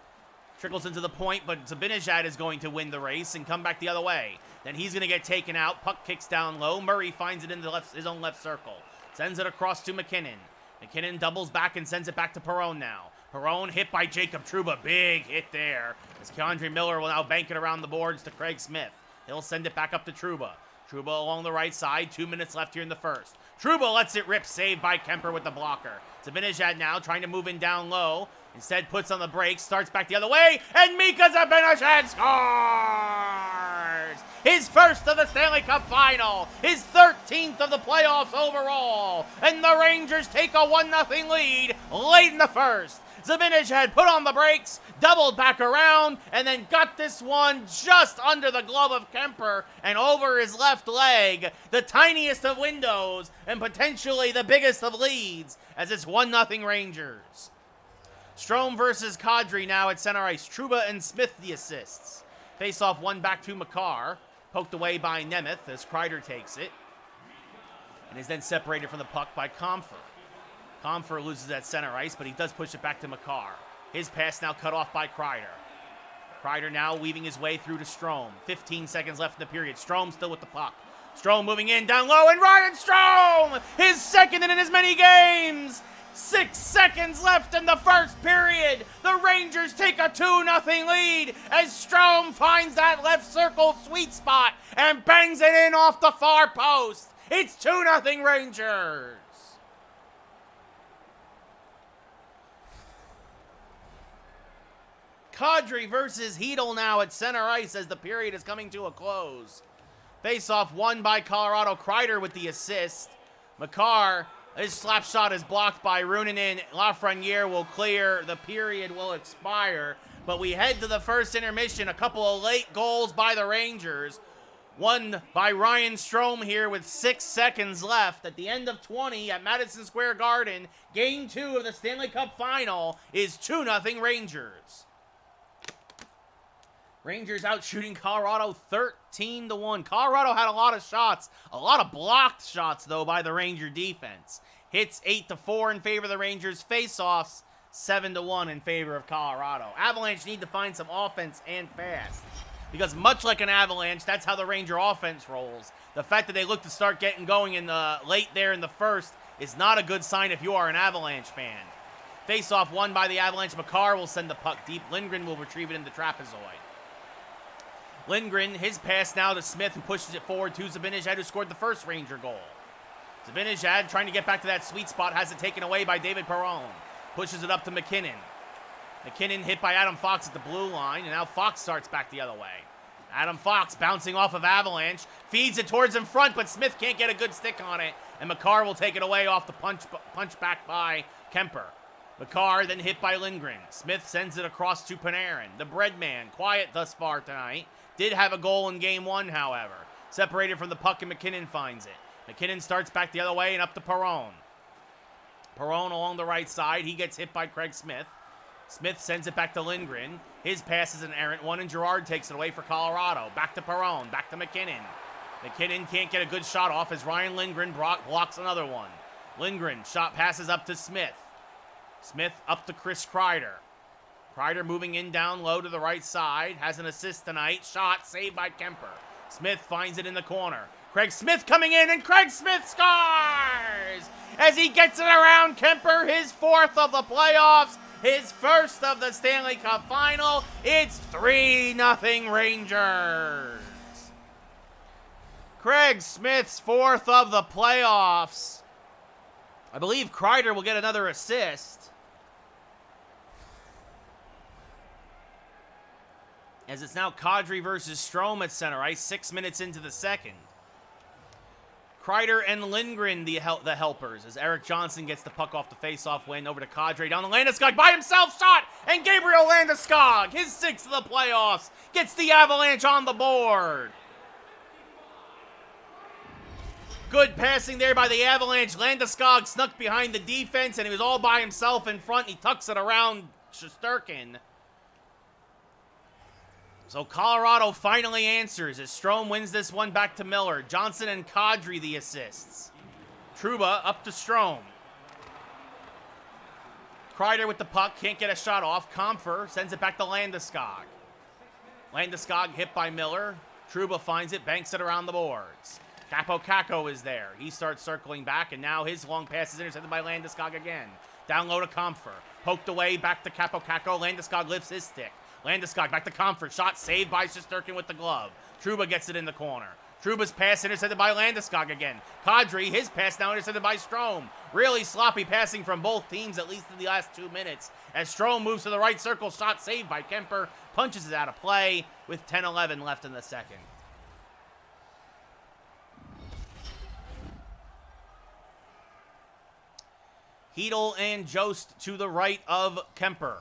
Trickles into the point, but Zibanejad is going to win the race and come back the other way. Then he's going to get taken out. Puck kicks down low. Murray finds it in his own left circle. Sends it across to McKinnon. McKinnon doubles back and sends it back to Perron now. Perron hit by Jacob Trouba. Big hit there. As Keandre Miller will now bank it around the boards to Craig Smith. He'll send it back up to Trouba. Trouba along the right side. 2 minutes left here in the first. Trouba lets it rip. Saved by Kemper with the blocker. Zibanejad now trying to move in down low. Instead puts on the brakes. Starts back the other way. And Mika Zibanejad scores! His first of the Stanley Cup Final. His 13th of the playoffs overall. And the Rangers take a 1-0 lead late in the first. Zibanejad put on the brakes, doubled back around, and then got this one just under the glove of Kemper and over his left leg. The tiniest of windows and potentially the biggest of leads as it's 1-0 Rangers. Strome versus Kadri now at center ice. Trouba and Smith the assists. Face-off one back to Makar. Poked away by Nemeth as Kreider takes it. And is then separated from the puck by Comfer. Comfer loses at center ice, but he does push it back to Makar. His pass now cut off by Kreider. Kreider now weaving his way through to Strome. 15 seconds left in the period. Strome still with the puck. Strome moving in, down low, and Ryan Strome! His second in as many games! 6 seconds left in the first period. The Rangers take a 2-0 lead as Strome finds that left circle sweet spot and bangs it in off the far post. It's 2-0 Rangers. Kadri versus Hedel now at center ice as the period is coming to a close. Face-off won by Colorado. Kreider with the assist. Makar, his slap shot is blocked by Runanen. Lafreniere will clear. The period will expire. But we head to the first intermission. A couple of late goals by the Rangers. One by Ryan Strome here with 6 seconds left. At the end of 20 at Madison Square Garden, Game 2 of the Stanley Cup Final is 2-0 Rangers. Rangers out shooting Colorado 13-1. Colorado had a lot of shots. A lot of blocked shots, though, by the Ranger defense. Hits 8-4 in favor of the Rangers. Face-offs 7-1 in favor of Colorado. Avalanche need to find some offense and fast. Because much like an Avalanche, that's how the Ranger offense rolls. The fact that they look to start getting going in the late there in the first is not a good sign if you are an Avalanche fan. Face-off won by the Avalanche. Makar will send the puck deep. Lindgren will retrieve it in the trapezoid. Lindgren, his pass now to Smith, who pushes it forward to Zibanejad, who scored the first Ranger goal. Zibanejad, trying to get back to that sweet spot, has it taken away by David Perron. Pushes it up to McKinnon. McKinnon hit by Adam Fox at the blue line, and now Fox starts back the other way. Adam Fox bouncing off of Avalanche, feeds it towards in front, but Smith can't get a good stick on it, and Makar will take it away off the punch back by Kemper. Makar then hit by Lindgren. Smith sends it across to Panarin. The bread man, quiet thus far tonight. Did have a goal in Game 1, however. Separated from the puck, and McKinnon finds it. McKinnon starts back the other way and up to Perron. Perron along the right side. He gets hit by Craig Smith. Smith sends it back to Lindgren. His pass is an errant one, and Girard takes it away for Colorado. Back to Perron. Back to McKinnon. McKinnon can't get a good shot off as Ryan Lindgren blocks another one. Lindgren shot passes up to Smith. Smith up to Chris Kreider. Kreider moving in down low to the right side. Has an assist tonight. Shot saved by Kemper. Smith finds it in the corner. Craig Smith coming in, and Craig Smith scores! As he gets it around Kemper, his 4th of the playoffs, his 1st of the Stanley Cup Final. It's 3-0 Rangers. Craig Smith's 4th of the playoffs. I believe Kreider will get another assist. As it's now Kadri versus Strome at center ice, 6 minutes into the second. Kreider and Lindgren, the helpers, as Eric Johnson gets the puck off the face-off win over to Kadri. Down the Landeskog by himself, shot! And Gabriel Landeskog, his 6th of the playoffs, gets the Avalanche on the board. Good passing there by the Avalanche. Landeskog snuck behind the defense, and he was all by himself in front. He tucks it around Shesterkin. So Colorado finally answers as Strome wins this one back to Miller. Johnson and Kadri the assists. Trouba up to Strome. Kreider with the puck, can't get a shot off. Comfer sends it back to Landeskog. Landeskog hit by Miller. Trouba finds it, banks it around the boards. Capo is there. He starts circling back, and now his long pass is intercepted by Landeskog again. Down low to Comfer. Poked away, back to Capo. Landeskog lifts his stick. Landeskog back to Comfort. Shot saved by Shesterkin with the glove. Trouba gets it in the corner. Trouba's pass intercepted by Landeskog again. Kadri, his pass now intercepted by Strome. Really sloppy passing from both teams, at least in the last 2 minutes. As Strome moves to the right circle, shot saved by Kemper. Punches it out of play with 10-11 left in the second. Hedel and Jost to the right of Kemper.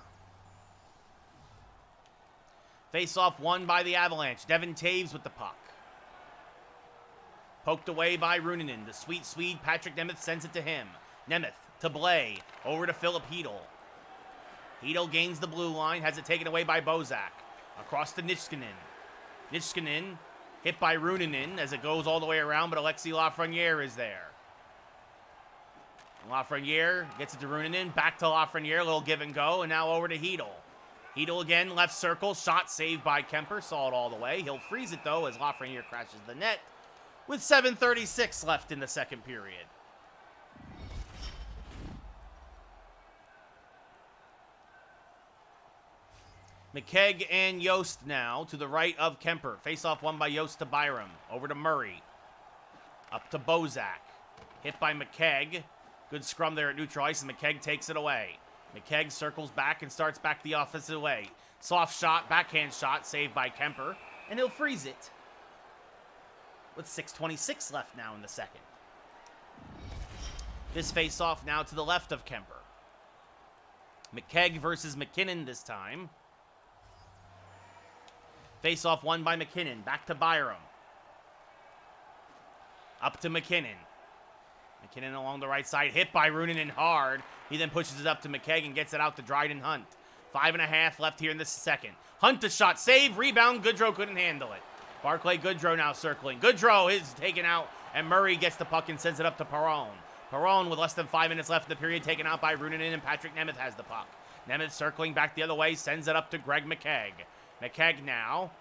Face-off won by the Avalanche. Devin Taves with the puck. Poked away by Runanen. The sweet Swede, Patrick Nemeth, sends it to him. Nemeth to Blais. Over to Philip Hedel. Hedel gains the blue line. Has it taken away by Bozak. Across to Niskanen. Niskanen hit by Runanen as it goes all the way around, but Alexis Lafreniere is there. Lafreniere gets it to Runanen. Back to Lafreniere. A little give and go. And now over to Hedel. Hedel again, left circle. Shot saved by Kemper. Saw it all the way. He'll freeze it, though, as Lafreniere crashes the net with 7:36 left in the second period. McKegg and Yost now to the right of Kemper. Face-off won by Yost to Byram. Over to Murray. Up to Bozak. Hit by McKegg. Good scrum there at neutral ice, and McKegg takes it away. McKegg circles back and starts back the offensive way. Soft shot, backhand shot, saved by Kemper, and he'll freeze it with 6:26 left now in the second. This face-off now to the left of Kemper. McKegg versus McKinnon this time. Face-off won by McKinnon. Back to Byram. Up to McKinnon. McKinnon along the right side, hit by Runanen hard. He then pushes it up to McKegg and gets it out to Dryden Hunt. 5.5 left here in the second. Hunt a shot, save, rebound. Goodrow couldn't handle it. Barclay Goodrow now circling. Goodrow is taken out, and Murray gets the puck and sends it up to Perron. Perron with less than 5 minutes left in the period, taken out by Runanen, and Patrick Nemeth has the puck. Nemeth circling back the other way, sends it up to Greg McKegg. McKegg now,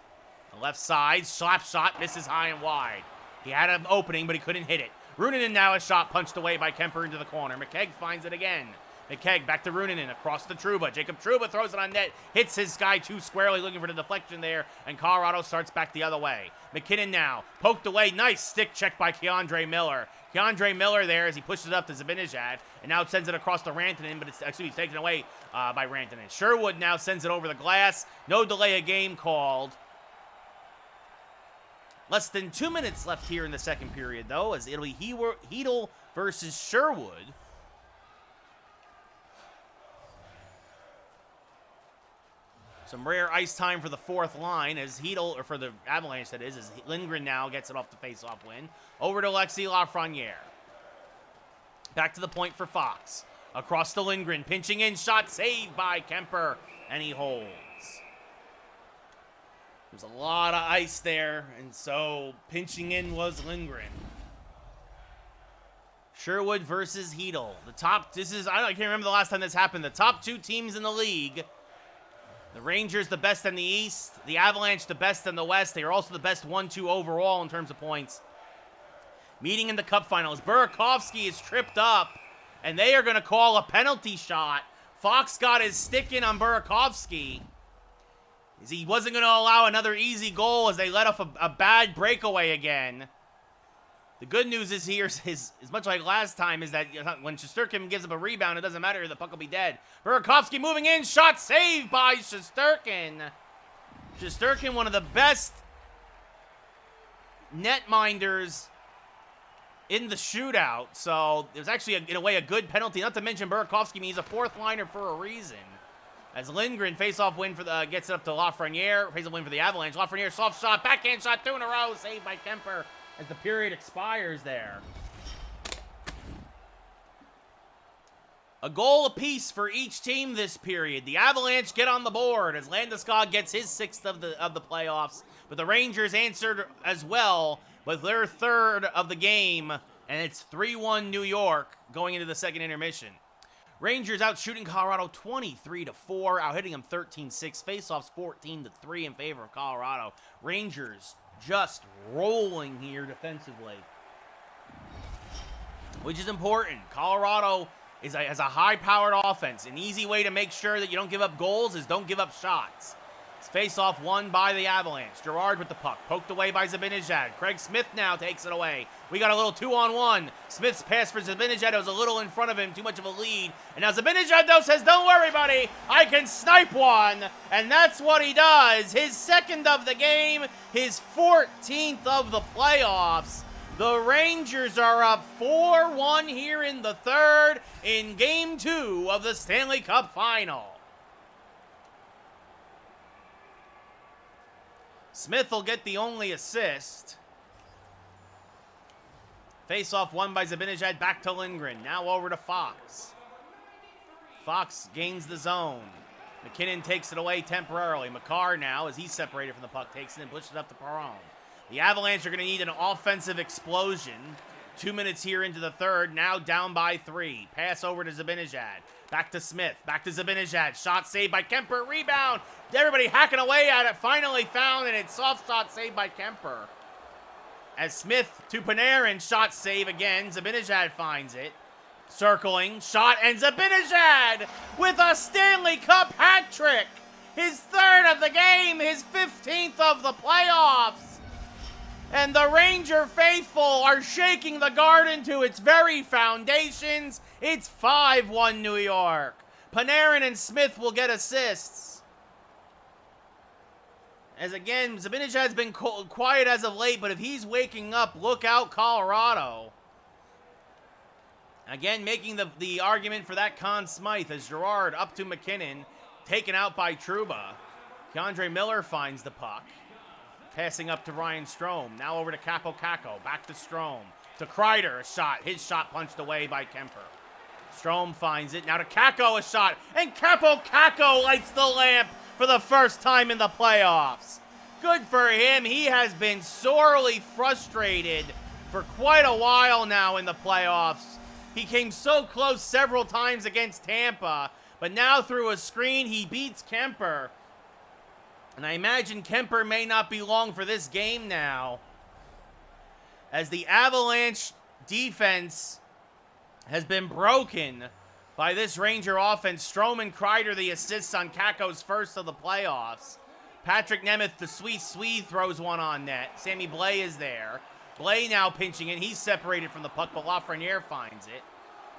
the left side, slap shot, misses high and wide. He had an opening, but he couldn't hit it. Runanen now a shot punched away by Kemper into the corner. McKegg finds it again. McKegg back to Runanen across the Trouba. Jacob Trouba throws it on net, hits his guy too squarely, looking for the deflection there, and Colorado starts back the other way. McKinnon now poked away. Nice stick check by Keandre Miller. Keandre Miller there as he pushes it up to Zibanejad, and now sends it across to Rantanen, but it's taken away by Rantanen. Sherwood now sends it over the glass. No delay of game called. Less than 2 minutes left here in the second period, though, as it'll be Hedel versus Sherwood. Some rare ice time for the fourth line as Hedel, or for the Avalanche that is, as Lindgren now gets it off the face-off win. Over to Alexis Lafreniere. Back to the point for Fox. Across to Lindgren, pinching in, shot saved by Kemper, and he holds. There's a lot of ice there, and so pinching in was Lindgren. Sherwood versus Hedel. I can't remember the last time this happened. The top two teams in the league. The Rangers the best in the East. The Avalanche the best in the West. They are also the best 1-2 overall in terms of points. Meeting in the Cup Finals. Burakovsky is tripped up, and they are going to call a penalty shot. Fox got his stick in on Burakovsky. He wasn't going to allow another easy goal as they let off a bad breakaway again. The good news is here, is much like last time, is that when Shesterkin gives up a rebound, it doesn't matter, the puck will be dead. Burakovsky moving in, shot saved by Shesterkin. Shesterkin, one of the best netminders in the shootout, so it was actually, in a way, a good penalty. Not to mention Burakovsky means a fourth liner for a reason. As Lindgren face-off win gets it up to Lafreniere, face-off win for the Avalanche. Lafreniere soft shot, backhand shot, 2 in a row, saved by Kemper as the period expires there. A goal apiece for each team this period. The Avalanche get on the board as Landeskog gets his 6th of the playoffs, but the Rangers answered as well with their 3rd of the game, and it's 3-1 New York going into the second intermission. Rangers out shooting Colorado 23-4, out hitting them 13-6, faceoffs 14-3 in favor of Colorado. Rangers just rolling here defensively, which is important. Colorado has a high-powered offense. An easy way to make sure that you don't give up goals is don't give up shots. Face-off won by the Avalanche. Girard with the puck. Poked away by Zibanejad. Craig Smith now takes it away. We got a little 2-on-1. Smith's pass for Zibanejad was a little in front of him. Too much of a lead. And now Zibanejad, though, says, don't worry, buddy. I can snipe one. And that's what he does. His second of the game. His 14th of the playoffs. The Rangers are up 4-1 here in the third in Game 2 of the Stanley Cup Final. Smith will get the only assist. Face-off won by Zibanejad, back to Lindgren. Now over to Fox. Fox gains the zone. McKinnon takes it away temporarily. Makar now, as he's separated from the puck, takes it and pushes it up to Perron. The Avalanche are going to need an offensive explosion. 2 minutes here into the third, now down by 3. Pass over to Zibanejad. Back to Smith. Back to Zibanejad. Shot saved by Kemper. Rebound. Everybody hacking away at it. Finally found, and it's soft shot saved by Kemper. As Smith to Panarin. Shot save again. Zibanejad finds it. Circling. Shot, and Zibanejad with a Stanley Cup hat trick. His third of the game. His 15th of the playoffs. And the Ranger faithful are shaking the garden to its very foundations. It's 5-1 New York. Panarin and Smith will get assists. As again, Zibanejad's been quiet as of late, but if he's waking up, look out, Colorado. Again, making the argument for that Conn Smythe as Girard up to McKinnon, taken out by Trouba. Keandre Miller finds the puck. Passing up to Ryan Strome. Now over to Capo Caco. Back to Strome. To Kreider, a shot. His shot punched away by Kemper. Strome finds it. Now to Caco, a shot. And Capo Caco lights the lamp for the first time in the playoffs. Good for him. He has been sorely frustrated for quite a while now in the playoffs. He came so close several times against Tampa, but now through a screen, he beats Kemper. And I imagine Kemper may not be long for this game now, as the Avalanche defense has been broken by this Ranger offense. Strome and Kreider the assists on Caco's first of the playoffs. Patrick Nemeth, the sweet Swede, throws one on net. Sammy Blais is there. Blais now pinching it. He's separated from the puck, but Lafreniere finds it.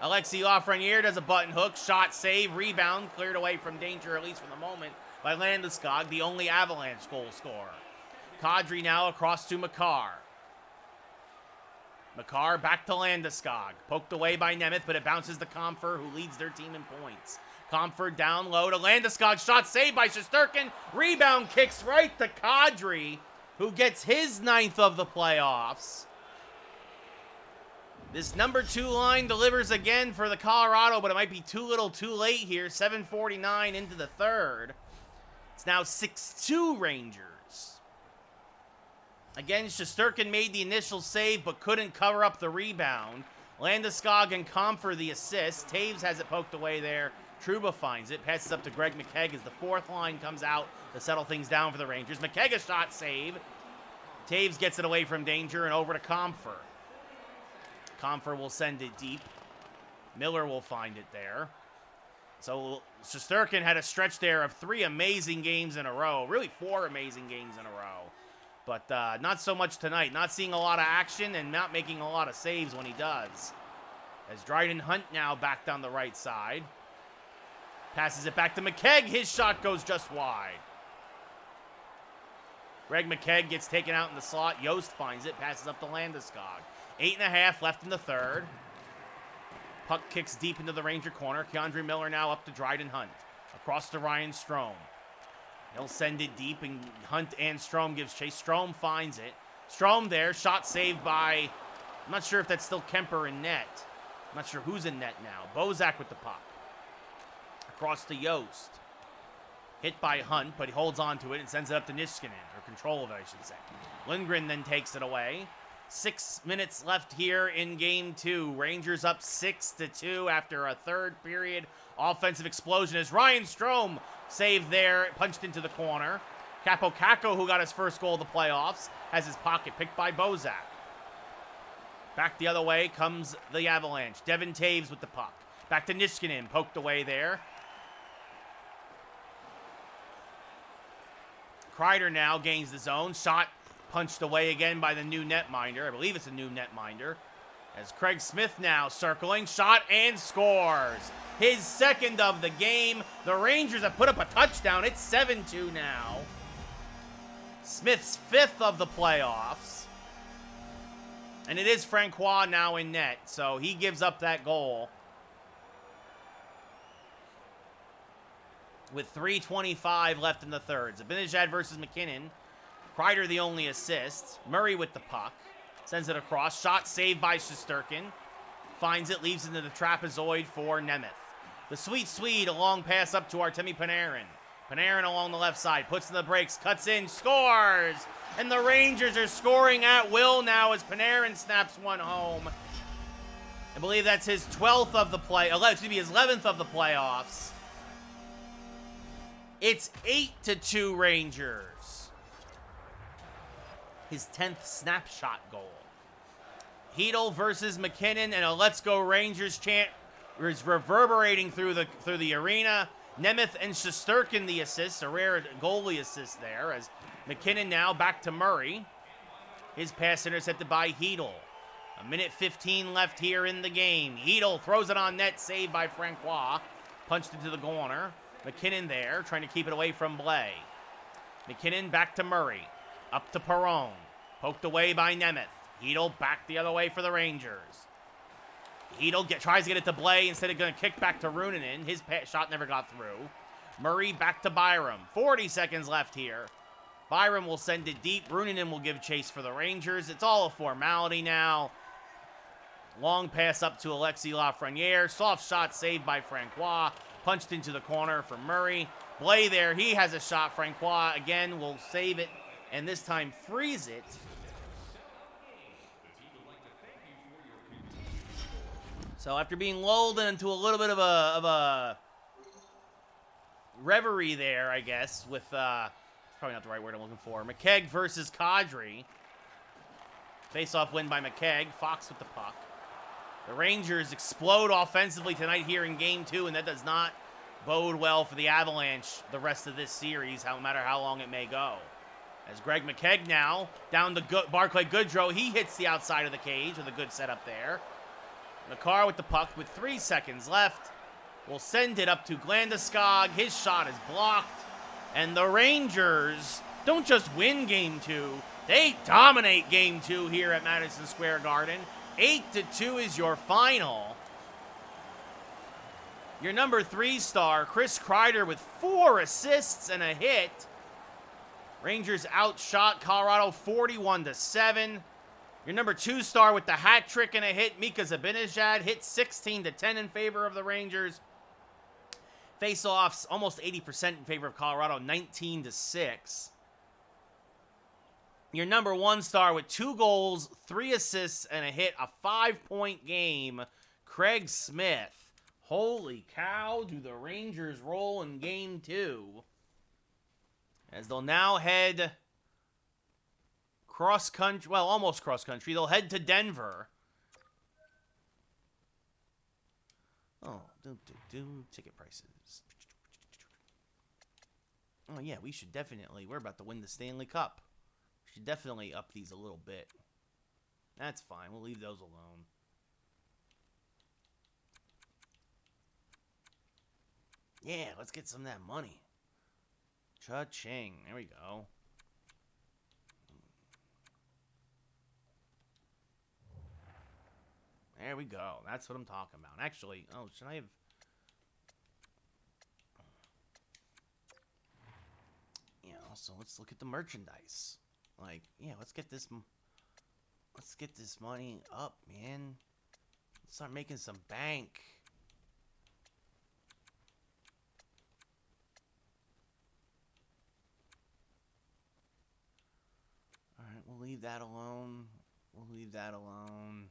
Alexis Lafreniere does a button hook. Shot, save, rebound. Cleared away from danger, at least for the moment, by Landeskog, the only Avalanche goal scorer. Kadri now across to Makar. Makar back to Landeskog. Poked away by Nemeth, but it bounces to Comfer, who leads their team in points. Comfer down low to Landeskog. Shot saved by Shesterkin. Rebound kicks right to Kadri, who gets his 9th of the playoffs. This number 2 line delivers again for the Colorado, but it might be too little too late here. 7:49 into the third. It's now 6-2 Rangers. Again, Shesterkin made the initial save, but couldn't cover up the rebound. Landeskog and Comfer the assist. Taves has it poked away there. Trouba finds it. Passes up to Greg McKegg as the 4th line comes out to settle things down for the Rangers. McKegg a shot save. Taves gets it away from danger and over to Comfer. Comfer will send it deep. Miller will find it there. So Shesterkin had a stretch there of 3 amazing games in a row. Really 4 amazing games in a row. But not so much tonight. Not seeing a lot of action and not making a lot of saves when he does. As Dryden Hunt now back down the right side. Passes it back to McKegg. His shot goes just wide. Greg McKegg gets taken out in the slot. Yost finds it. Passes up to Landeskog. 8.5 left in the third. Puck kicks deep into the Ranger corner. Keandre Miller now up to Dryden Hunt. Across to Ryan Strome. He'll send it deep, and Hunt and Strome gives chase. Strome finds it. Strome there. Shot saved by, I'm not sure if that's still Kemper in net. I'm not sure who's in net now. Bozak with the puck. Across to Yost. Hit by Hunt, but he holds on to it and sends it up to Niskanen, or control of it, I should say. Lindgren then takes it away. 6 minutes left here in Game 2. Rangers up 6-2 after a third period offensive explosion as Ryan Strome saved there, punched into the corner. Capo Caco, who got his first goal of the playoffs, has his pocket picked by Bozak. Back the other way comes the Avalanche. Devin Taves with the puck. Back to Niskanen, poked away there. Kreider now gains the zone. Shot punched away again by the new netminder. I believe it's a new netminder. As Craig Smith now circling. Shot and scores. His second of the game. The Rangers have put up a touchdown. It's 7-2 now. Smith's fifth of the playoffs. And it is Francois now in net, so he gives up that goal. With 3:25 left in the third. Zibanejad versus McKinnon. Kreider the only assist. Murray with the puck. Sends it across. Shot saved by Shesterkin. Finds it, leaves it into the trapezoid for Nemeth. The sweet Swede, a long pass up to Artemi Panarin. Panarin along the left side, puts in the brakes, cuts in, scores! And the Rangers are scoring at will now as Panarin snaps one home. I believe that's his 12th of the his 11th of the playoffs. It's 8-2 Rangers. His 10th snapshot goal. Hedl versus McKinnon, and a Let's Go Rangers chant is reverberating through the arena. Nemeth and Shesterkin the assists, a rare goalie assist there, as McKinnon now back to Murray. His pass intercepted by Hedl. 1:15 left here in the game. Hedl throws it on net, saved by Francois. Punched into the corner. McKinnon there, trying to keep it away from Blais. McKinnon back to Murray. Up to Perron. Poked away by Nemeth. Hedl back the other way for the Rangers. Hedl tries to get it to Blais instead of going to kick back to Runanen. His shot never got through. Murray back to Byram. 40 seconds left here. Byram will send it deep. Runanen will give chase for the Rangers. It's all a formality now. Long pass up to Alexis Lafreniere. Soft shot saved by Francois. Punched into the corner for Murray. Blais there. He has a shot. Francois again will save it. And this time freeze it. So after being lulled into a little bit of a reverie there, I guess, with probably not the right word I'm looking for. McKegg versus Kadri. Face-off win by McKegg. Fox with the puck. The Rangers explode offensively tonight here in Game 2, and that does not bode well for the Avalanche the rest of this series, no matter how long it may go. As Greg McKegg now, down to Barclay Goodrow. He hits the outside of the cage with a good setup there. Makar with the puck with 3 seconds left. Will send it up to Landeskog. His shot is blocked. And the Rangers don't just win Game 2. They dominate Game 2 here at Madison Square Garden. 8-2 is your final. Your number 3 star, Chris Kreider, with 4 assists and a hit. Rangers outshot Colorado 41-7. Your number 2 star with the hat trick and a hit, Mika Zibanejad, hit 16-10 in favor of the Rangers. Face-offs almost 80% in favor of Colorado, 19-6. Your number 1 star with 2 goals, 3 assists, and a hit, a 5-point game, Craig Smith. Holy cow, do the Rangers roll in Game 2. As they'll now head cross-country, well, almost cross-country. They'll head to Denver. Oh, ticket prices. Oh, yeah, we should definitely, we're about to win the Stanley Cup. We should definitely up these a little bit. That's fine. We'll leave those alone. Yeah, let's get some of that money. Cha-ching. There we go. There we go. That's what I'm talking about. Actually, oh, should I have... Yeah, also, let's look at the merchandise. Like, yeah, let's get this money up, man. Let's start making some bank. Alright, we'll leave that alone. We'll leave that alone.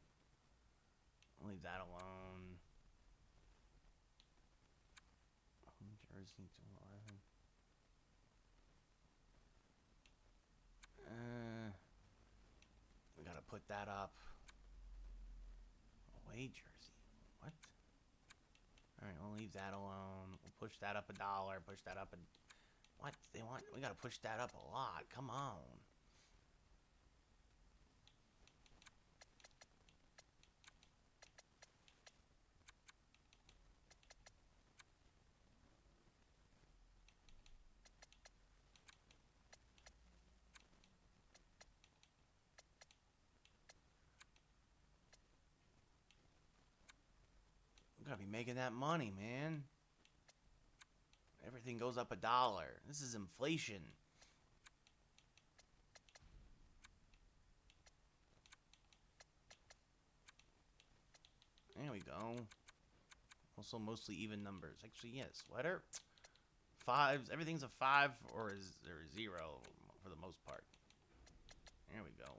I'll leave that alone. Jersey to 11. We gotta put that up. Away jersey. What? Alright, we'll leave that alone. We'll push that up $1. Push that up What? They want... We gotta push that up a lot. Come on. We gotta be making that money, man. Everything goes up $1. This is inflation. There we go. Also mostly even numbers. Actually, yes. Sweater. Fives. Everything's a 5 or is there a 0 for the most part. There we go.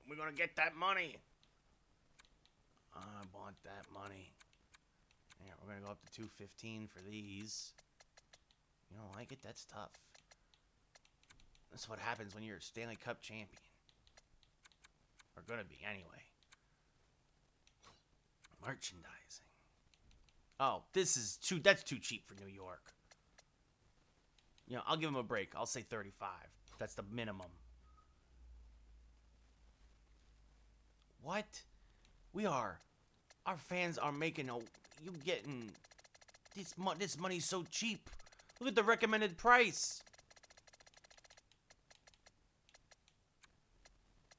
We're gonna get that money. I want that money. Yeah, we're gonna go up to 215 for these. You don't like it? That's tough. That's what happens when you're a Stanley Cup champion. Or gonna be, anyway. Merchandising. Oh, that's too cheap for New York. You know, I'll give them a break. I'll say 35. That's the minimum. What? Our fans are making you getting, this money's so cheap. Look at the recommended price.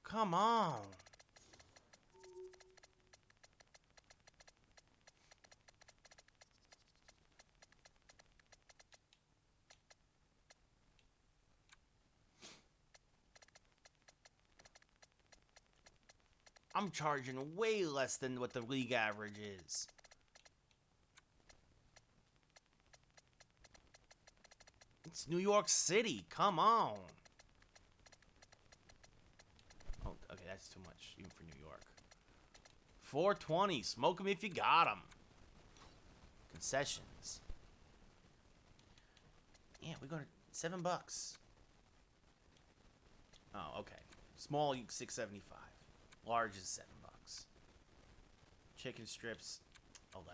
Come on. I'm charging way less than what the league average is. It's New York City. Come on. Oh, okay, that's too much, even for New York. $4.20. Smoke them if you got them. Concessions. Yeah, we're going to $7. Oh, okay. Small, $6.75. Large is $7. Chicken strips, 11.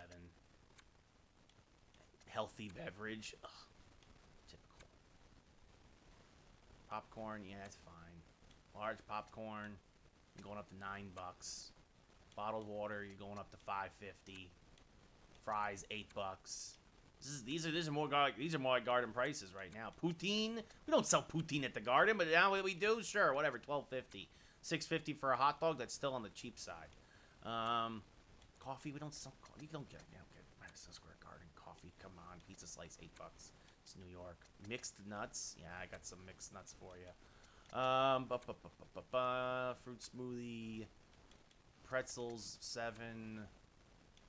Healthy beverage, ugh, typical. Popcorn, yeah, that's fine. Large popcorn, you're going up to $9. Bottled water, you're going up to $5.50. Fries, $8. These are more like garden prices right now. Poutine, we don't sell poutine at the garden, but now we do, sure, whatever, $12.50. $6.50 for a hot dog. That's still on the cheap side. Coffee. We don't sell coffee. You don't get Madison Square Garden coffee. Come on, pizza slice, $8. It's New York. Mixed nuts. Yeah, I got some mixed nuts for you. Fruit smoothie. Pretzels, 7.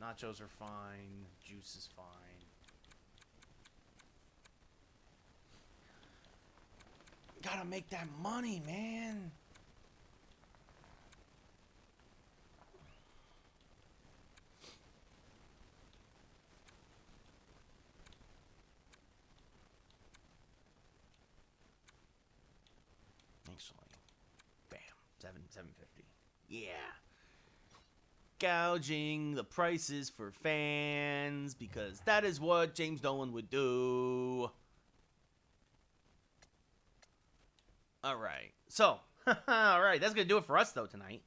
Nachos are fine. Juice is fine. Gotta make that money, man. Actually, bam, $7.50. Yeah. Gouging the prices for fans because that is what James Dolan would do. All right. So, all right, that's going to do it for us though tonight.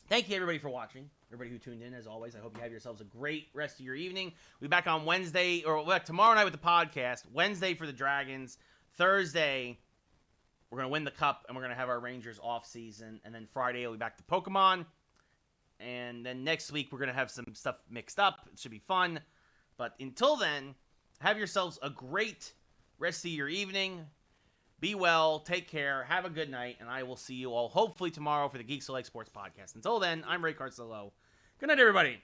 Thank you everybody for watching. Everybody who tuned in, as always, I hope you have yourselves a great rest of your evening. We'll be back on Wednesday, or tomorrow night with the podcast. Wednesday for the Dragons. Thursday, we're going to win the Cup, and we're going to have our Rangers off-season. And then Friday, we'll be back to Pokemon. And then next week, we're going to have some stuff mixed up. It should be fun. But until then, have yourselves a great rest of your evening. Be well. Take care. Have a good night. And I will see you all hopefully tomorrow for the Geek Select Sports Podcast. Until then, I'm Ray Carcillo. Good night, everybody.